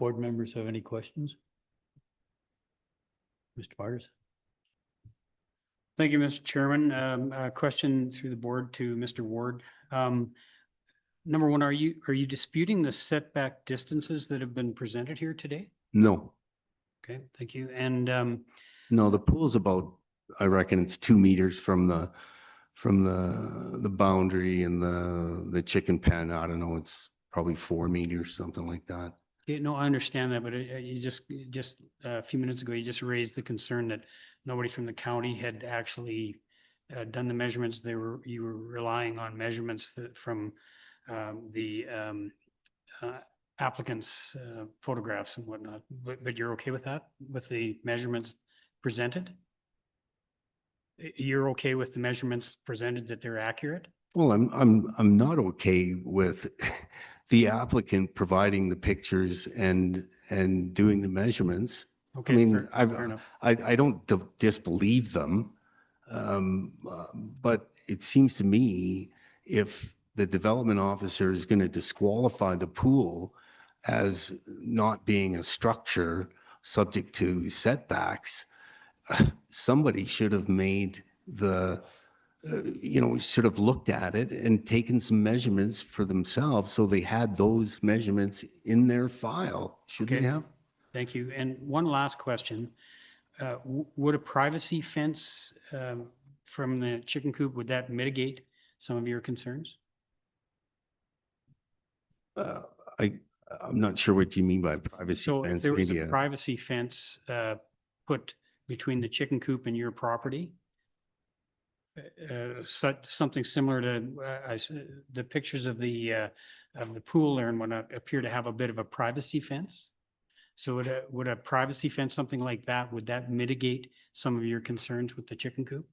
Board members have any questions? Mr. Myers? Thank you, Mr. Chairman. A question through the board to Mr. Ward. Number one, are you disputing the setback distances that have been presented here today? No, Okay, thank you. And no, the pool's about, I reckon it's 2 meters from the boundary, and the chicken pen, I don't know, it's probably 4 meters, something like that. yeah, no, I understand that, but you just a few minutes ago, you just raised the concern that nobody from the county had actually done the measurements. You were relying on measurements from the applicants' photographs and whatnot. But you're okay with that, with the measurements presented? You're okay with the measurements presented, that they're accurate? Well, I'm not okay with the applicant providing the pictures and doing the measurements. Okay, I mean, fair enough. I don't disbelieve them, but it seems to me if the development officer is going to disqualify the pool as not being a structure subject to setbacks, somebody should have made should have looked at it and taken some measurements for themselves, so they had those measurements in their file, shouldn't Okay. they have? Thank you. And one last question. Would a privacy fence from the chicken coop, would that mitigate some of your concerns? I'm not sure what you mean by privacy So if fence. there was Maybe a privacy fence put between the chicken coop and your property, something similar to the pictures of the pool there and whatnot appear to have a bit of a privacy fence. So would a privacy fence, something like that, would that mitigate some of your concerns with the chicken coop?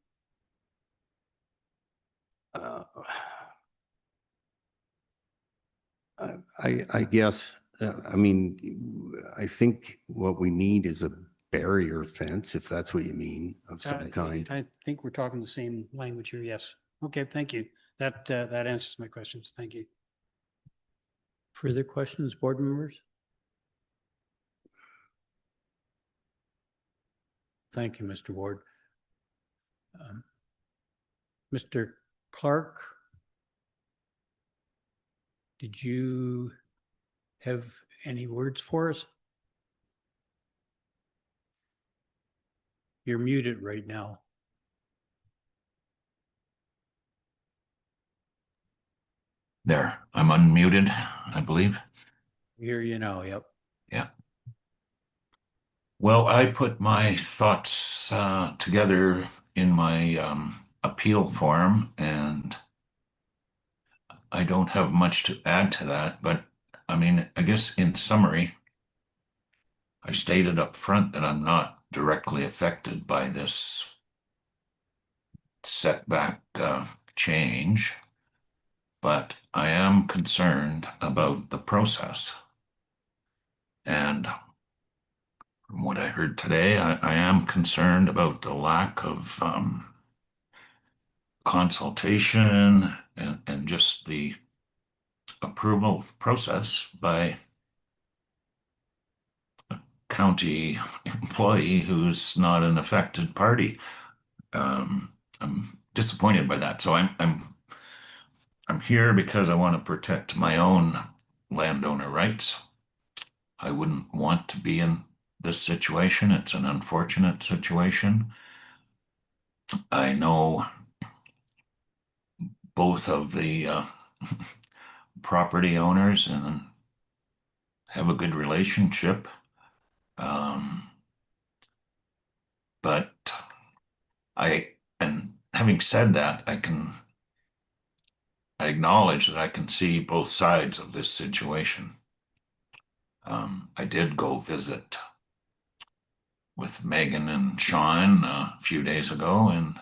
I guess, I mean, I think what we need is a barrier fence, if that's what you mean, of some kind. I think we're talking the same language here. Yes. Okay. Thank you. That answers my questions. Thank you. Further questions, board members? Thank you, Mr. Ward. Mr. Clark, did you have any words for us? You're muted right now. There, I'm unmuted, I believe. Hear you now, yep. Yeah. Well, I put my thoughts together in my appeal form, and I don't have much to add to that, but I mean, I guess in summary, I stated up front that I'm not directly affected by this setback change, but I am concerned about the process. And from what I heard today, I am concerned about the lack of consultation and just the approval process by a county employee who's not an affected party. I'm disappointed by that. So I'm here because I want to protect my own landowner rights. I wouldn't want to be in this situation. It's an unfortunate situation. I know both of the property owners and have a good relationship. But and having said that, I acknowledge that I can see both sides of this situation. I did go visit with Megan and Sean a few days ago, and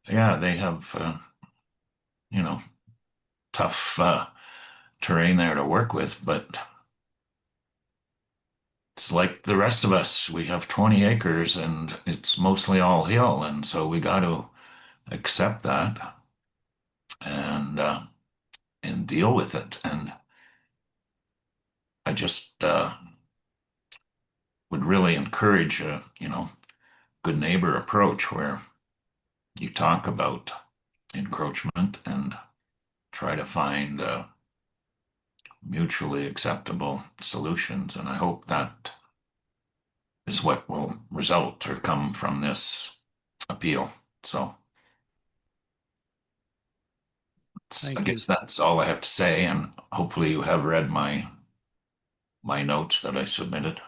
yeah, they have, tough terrain there to work with, but it's like the rest of us. We have 20 acres and it's mostly all hill, and so we got to accept that and deal with it. And I just would really encourage a good neighbor approach where you talk about encroachment and try to find mutually acceptable solutions. And I hope that is what will result or come from this appeal. So I guess that's all I have to say, and hopefully you have read my notes that I submitted.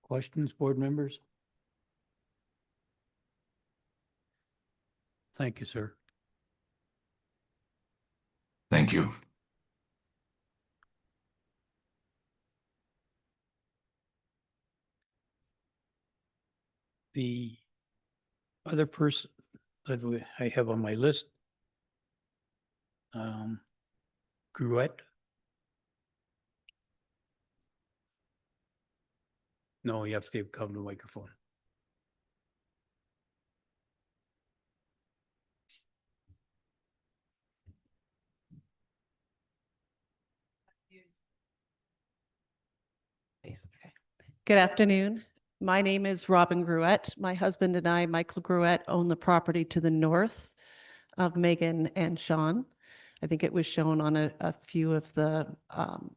Questions, board members? Thank you, sir. Thank you. The other person that I have on my list, Gruette. No, you have to come to the microphone. Good afternoon. My name is Robin Gruette. My husband and I, Michael Gruette, own the property to the north of Megan and Sean. I think it was shown on a few of the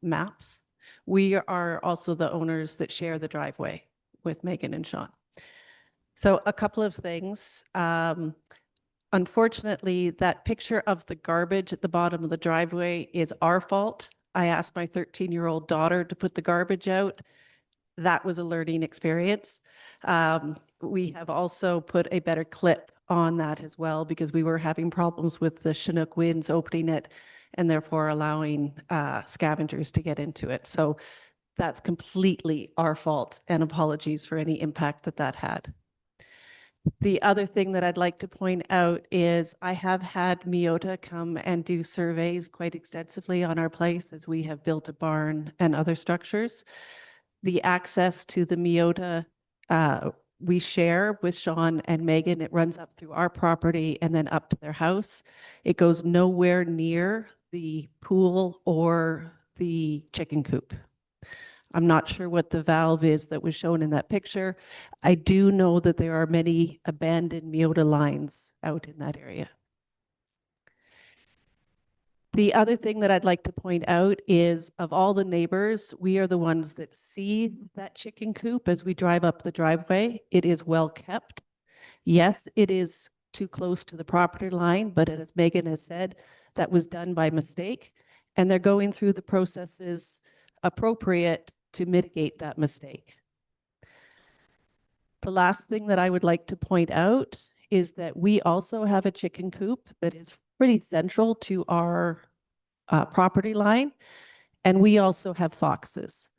maps. We are also the owners that share the driveway with Megan and Sean. So a couple of things. Unfortunately, that picture of the garbage at the bottom of the driveway is our fault. I asked my 13-year-old daughter to put the garbage out. That was a learning experience. We have also put a better clip on that as well because we were having problems with the Chinook winds opening it and therefore allowing scavengers to get into it. So that's completely our fault, and apologies for any impact that had. The other thing that I'd like to point out is I have had Miota come and do surveys quite extensively on our place as we have built a barn and other structures. The access to the Miota we share with Sean and Megan. It runs up through our property and then up to their house. It goes nowhere near the pool or the chicken coop. I'm not sure what the valve is that was shown in that picture. I do know that there are many abandoned Miota lines out in that area. The other thing that I'd like to point out is of all the neighbors, we are the ones that see that chicken coop as we drive up the driveway. It is well kept. Yes, it is too close to the property line, but as Megan has said, that was done by mistake. And they're going through the processes appropriate to mitigate that mistake. The last thing that I would like to point out is that we also have a chicken coop that is pretty central to our property line, and we also have foxes.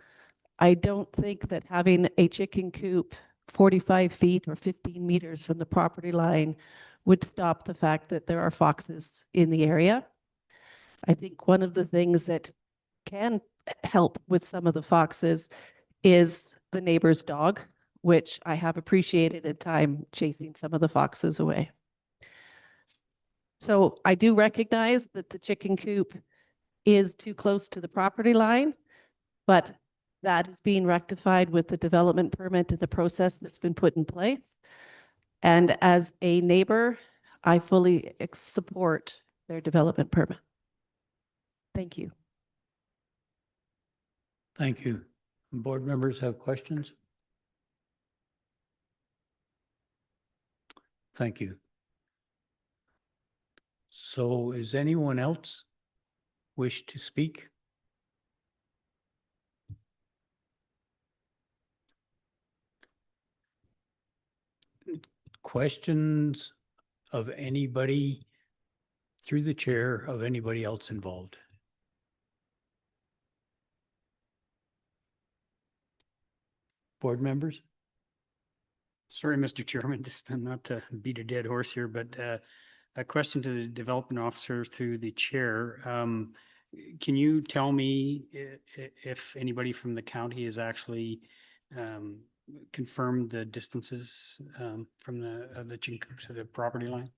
I don't think that having a chicken coop 45 feet or 15 meters from the property line would stop the fact that there are foxes in the area. I think one of the things that can help with some of the foxes is the neighbor's dog, which I have appreciated at time chasing some of the foxes away. So I do recognize that the chicken coop is too close to the property line, but that is being rectified with the development permit and the process that's been put in place. And as a neighbor, I fully support their development permit. Thank you. Thank you. Board members have questions? Thank you. So is anyone else wish to speak? Questions of anybody through the chair of anybody else involved? Board members? Sorry, Mr. Chairman, just not to beat a dead horse here, but a question to the development officer through the chair. Can you tell me if anybody from the county has actually confirmed the distances from the chicken coop to the property line?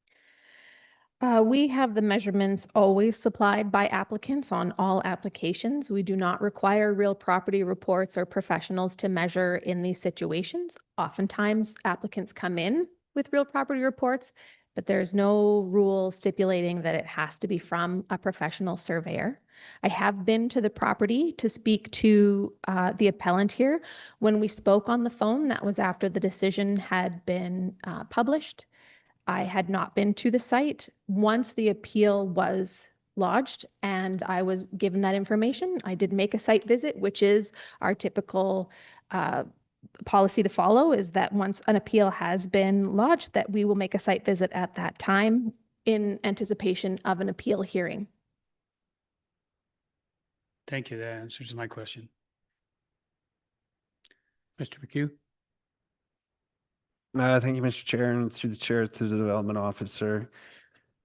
We have the measurements always supplied by applicants on all applications. We do not require real property reports or professionals to measure in these situations. Oftentimes, applicants come in with real property reports, but there's no rule stipulating that it has to be from a professional surveyor. I have been to the property to speak to the appellant here. When we spoke on the phone, that was after the decision had been published. I had not been to the site. Once the appeal was lodged and I was given that information, I did make a site visit, which is our typical policy to follow, is that once an appeal has been lodged, that we will make a site visit at that time in anticipation of an appeal hearing. Thank you. That answers my question. Mr. McHugh? Thank you, Mr. Chair, and through the chair to the development officer.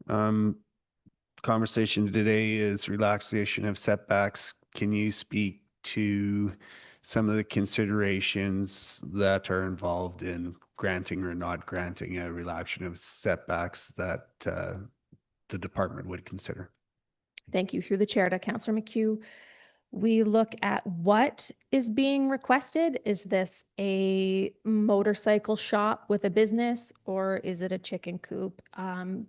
Conversation today is relaxation of setbacks. Can you speak to some of the considerations that are involved in granting or not granting a relaxation of setbacks that the department would consider? Thank you. Through the chair to Councillor McHugh. We look at what is being requested. Is this a motorcycle shop with a business, or is it a chicken coop?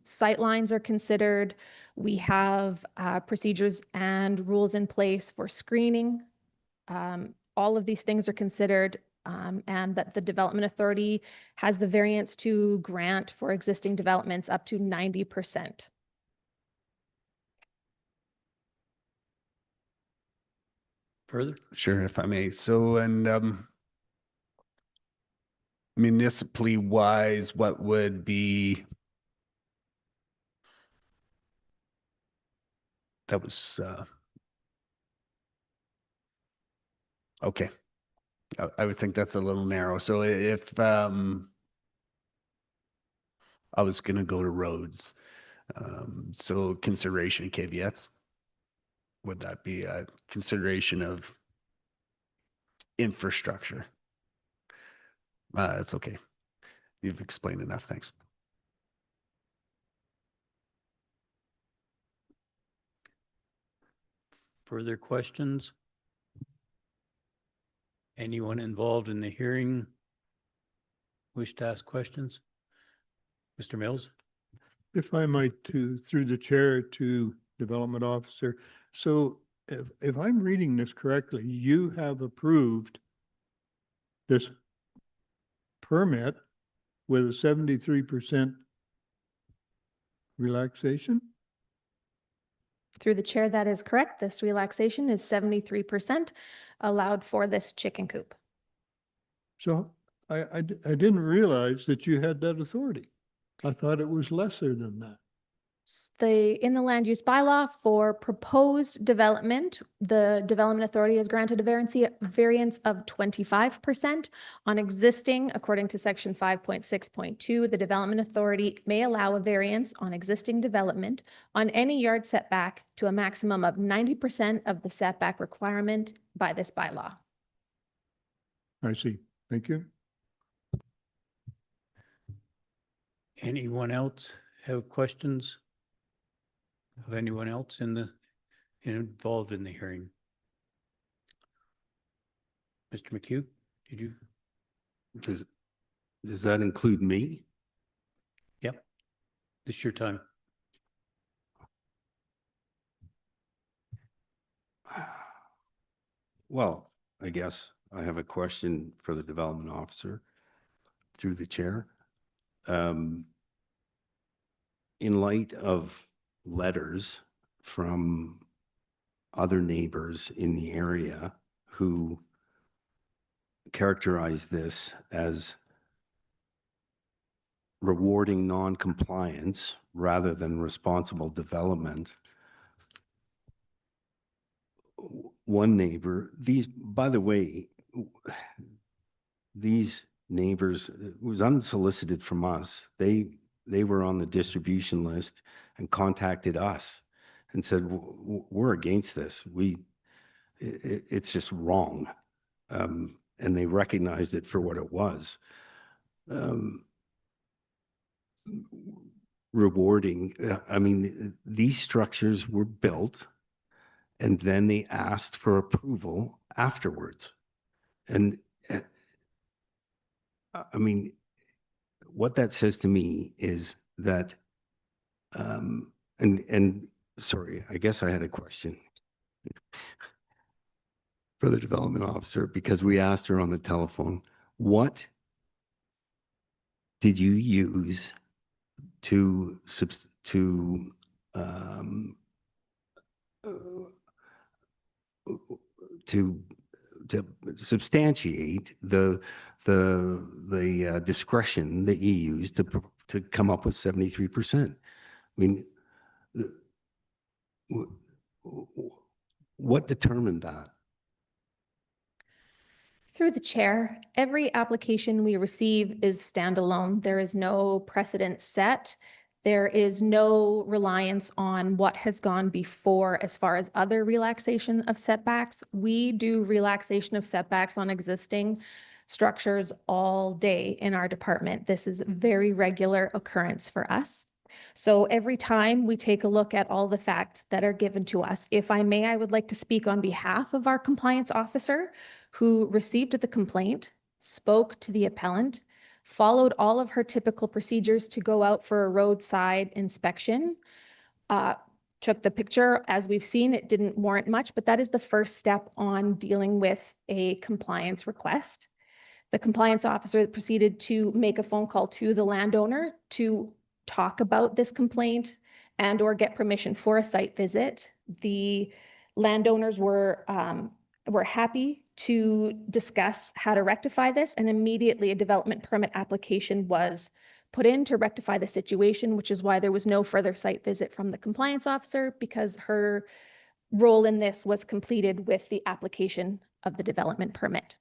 Sight lines are considered. We have procedures and rules in place for screening. All of these things are considered, and that the Development Authority has the variance to grant for existing developments up to 90%. Further? Sure, if I may. So, and municipally wise, what would be that was okay. I would think that's a little narrow. So if I was going to go to roads, so consideration caveats, would that be a consideration of infrastructure? It's okay. You've explained enough. Thanks. Further questions? Anyone involved in the hearing wish to ask questions? Mr. Mills? If I might, through the chair to development officer. So if I'm reading this correctly, you have approved this permit with a 73% relaxation? Through the chair, that is correct. This relaxation is 73% allowed for this chicken coop. So I didn't realize that you had that authority. I thought it was lesser than that. In the land use bylaw for proposed development, the development authority has granted a variance of 25%. On existing, according to section 5.6.2, the development authority may allow a variance on existing development on any yard setback to a maximum of 90% of the setback requirement by this bylaw. I see. Thank you. Anyone else have questions of anyone else involved in the hearing? Mr. McHugh, did you? Does that include me? Yep. This is your time. Well, I guess I have a question for the development officer through the chair. In light of letters from other neighbors in the area who characterize this as rewarding non-compliance rather than responsible development, one neighbor, by the way, these neighbors, it was unsolicited from us. They were on the distribution list and contacted us and said, we're against this. It's just wrong. And they recognized it for what it was. Rewarding. I mean, these structures were built and then they asked for approval afterwards. And I mean, what that says to me is that, and sorry, I guess I had a question for the development officer because we asked her on the telephone, what did you use to substantiate the discretion that you used to come up with 73%? I mean, what determined that? Through the chair, every application we receive is standalone. There is no precedent set. There is no reliance on what has gone before as far as other relaxation of setbacks. We do relaxation of setbacks on existing structures all day in our department. This is a very regular occurrence for us. So every time we take a look at all the facts that are given to us, if I may, I would like to speak on behalf of our compliance officer who received the complaint, spoke to the appellant, followed all of her typical procedures to go out for a roadside inspection, took the picture. As we've seen, it didn't warrant much, but that is the first step on dealing with a compliance request. The compliance officer proceeded to make a phone call to the landowner to talk about this complaint and or get permission for a site visit. The landowners were happy to discuss how to rectify this, and immediately a development permit application was put in to rectify the situation, which is why there was no further site visit from the compliance officer, because her role in this was completed with the application of the development permit.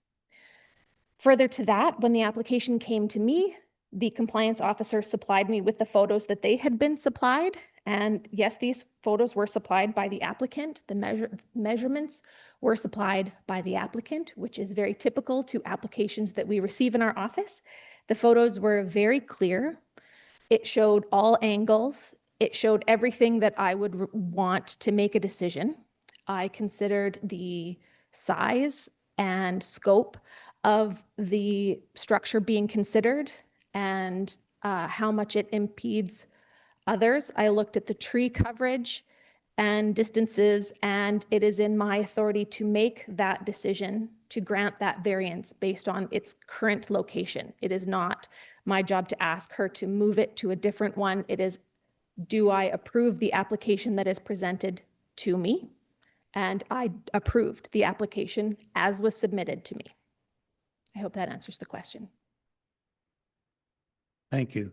Further to that, when the application came to me, the compliance officer supplied me with the photos that they had been supplied. And yes, these photos were supplied by the applicant. The measurements were supplied by the applicant, which is very typical to applications that we receive in our office. The photos were very clear. It showed all angles. It showed everything that I would want to make a decision. I considered the size and scope of the structure being considered and how much it impedes others. I looked at the tree coverage and distances, and it is in my authority to make that decision to grant that variance based on its current location. It is not my job to ask her to move it to a different one. It is, do I approve the application that is presented to me? And I approved the application as was submitted to me. I hope that answers the question. Thank you.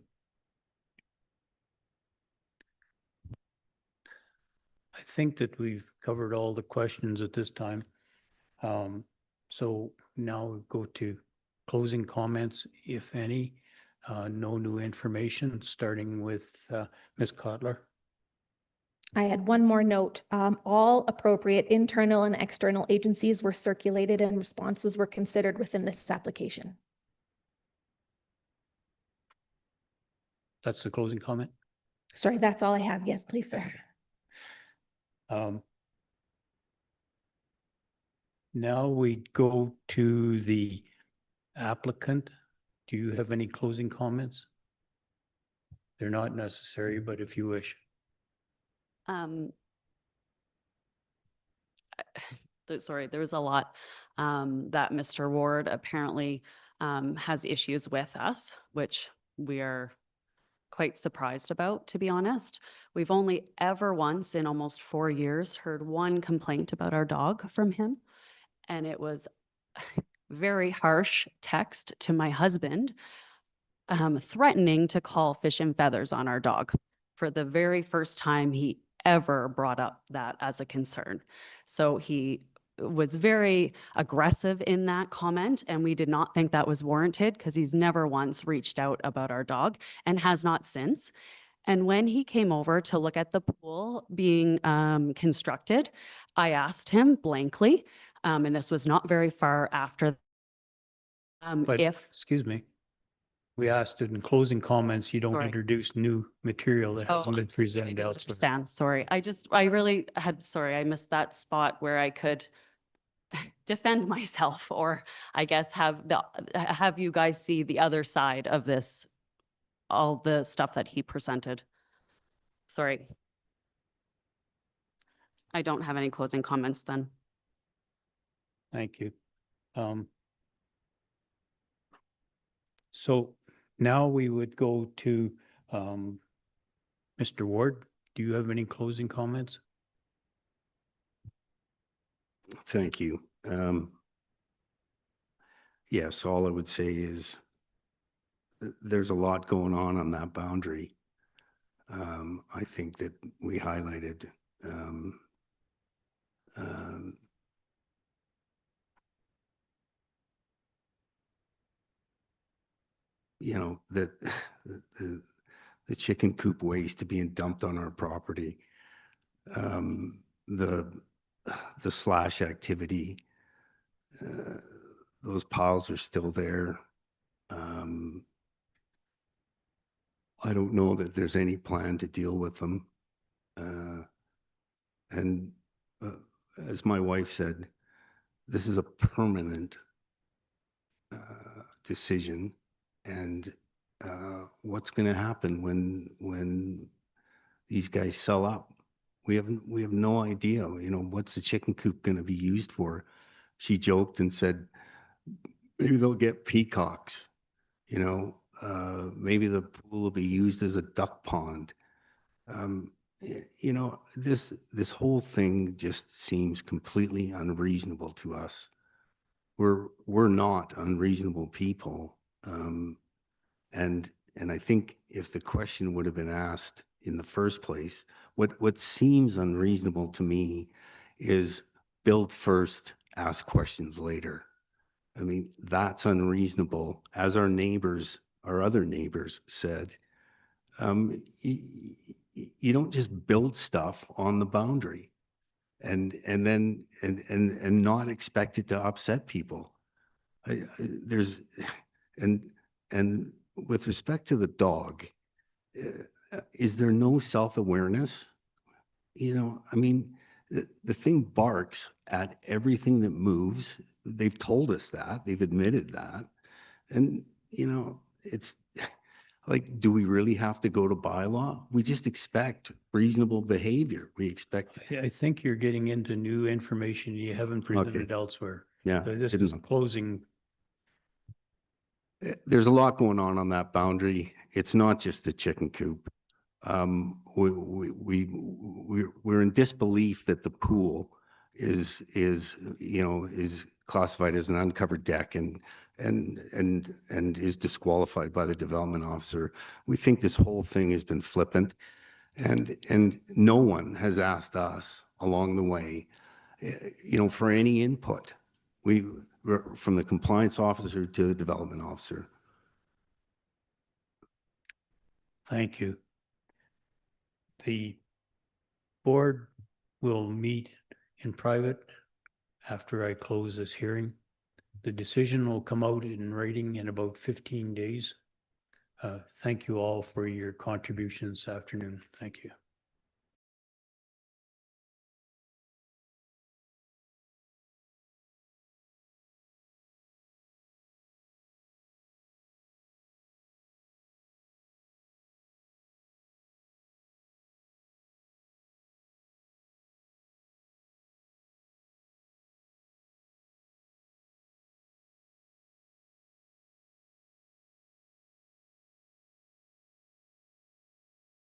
I think that we've covered all the questions at this time. So now we go to closing comments, if any. No new information, starting with Ms. Kotler. I had one more note. All appropriate internal and external agencies were circulated and responses were considered within this application. That's the closing comment. Sorry, that's all I have. Yes, please, sir. Now we go to the applicant. Do you have any closing comments? They're not necessary, but if you wish. Sorry, there was a lot that Mr. Ward apparently has issues with us, which we are quite surprised about, to be honest. We've only ever once in almost 4 years heard one complaint about our dog from him. And it was very harsh text to my husband, threatening to call Fish and Feathers on our dog for the very first time he ever brought up that as a concern. So he was very aggressive in that comment, and we did not think that was warranted because he's never once reached out about our dog and has not since. And when he came over to look at the pool being constructed, I asked him blankly, and this was not very far after, But if, excuse me, we asked in closing comments, you don't Sorry. introduce new material that oh, hasn't been I'm sorry, I presented didn't elsewhere. understand, sorry. I really had, sorry, I missed that spot where I could defend myself, or I guess have you guys see the other side of this, all the stuff that he presented. Sorry. I don't have any closing comments then. Thank you. So now we would go to Mr. Ward. Do you have any closing comments? Thank you. Yes, all I would say is there's a lot going on that boundary. I think that we highlighted you know, that the chicken coop waste being dumped on our property, the slash activity, those piles are still there. I don't know that there's any plan to deal with them. And as my wife said, this is a permanent decision. And what's going to happen when these guys sell up? We have no idea. You know, what's the chicken coop going to be used for? She joked and said, maybe they'll get peacocks. You know, maybe the pool will be used as a duck pond. You know, this whole thing just seems completely unreasonable to us. We're not unreasonable people. And I think if the question would have been asked in the first place, what seems unreasonable to me is build first, ask questions later. I mean, that's unreasonable. As our other neighbors said, you don't just build stuff on the boundary and then not expect it to upset people. There's and with respect to the dog, is there no self-awareness? You know, I mean, the thing barks at everything that moves. they've told us that, they've admitted that. And, you know, it's like, do we really have to go to bylaw? We just expect reasonable behavior. We expect, I think you're getting into new information you haven't presented elsewhere. yeah. So this didn't is know. closing. There's a lot going on that boundary. It's not just the chicken coop. We're in disbelief that the pool is classified as an uncovered deck and is disqualified by the development officer. We think this whole thing has been flippant, and no one has asked us along the way, for any input. From the compliance officer to the development officer. Thank you. The board will meet in private after I close this hearing. The decision will come out in writing in about 15 days. Thank you all for your contributions this afternoon. Thank you.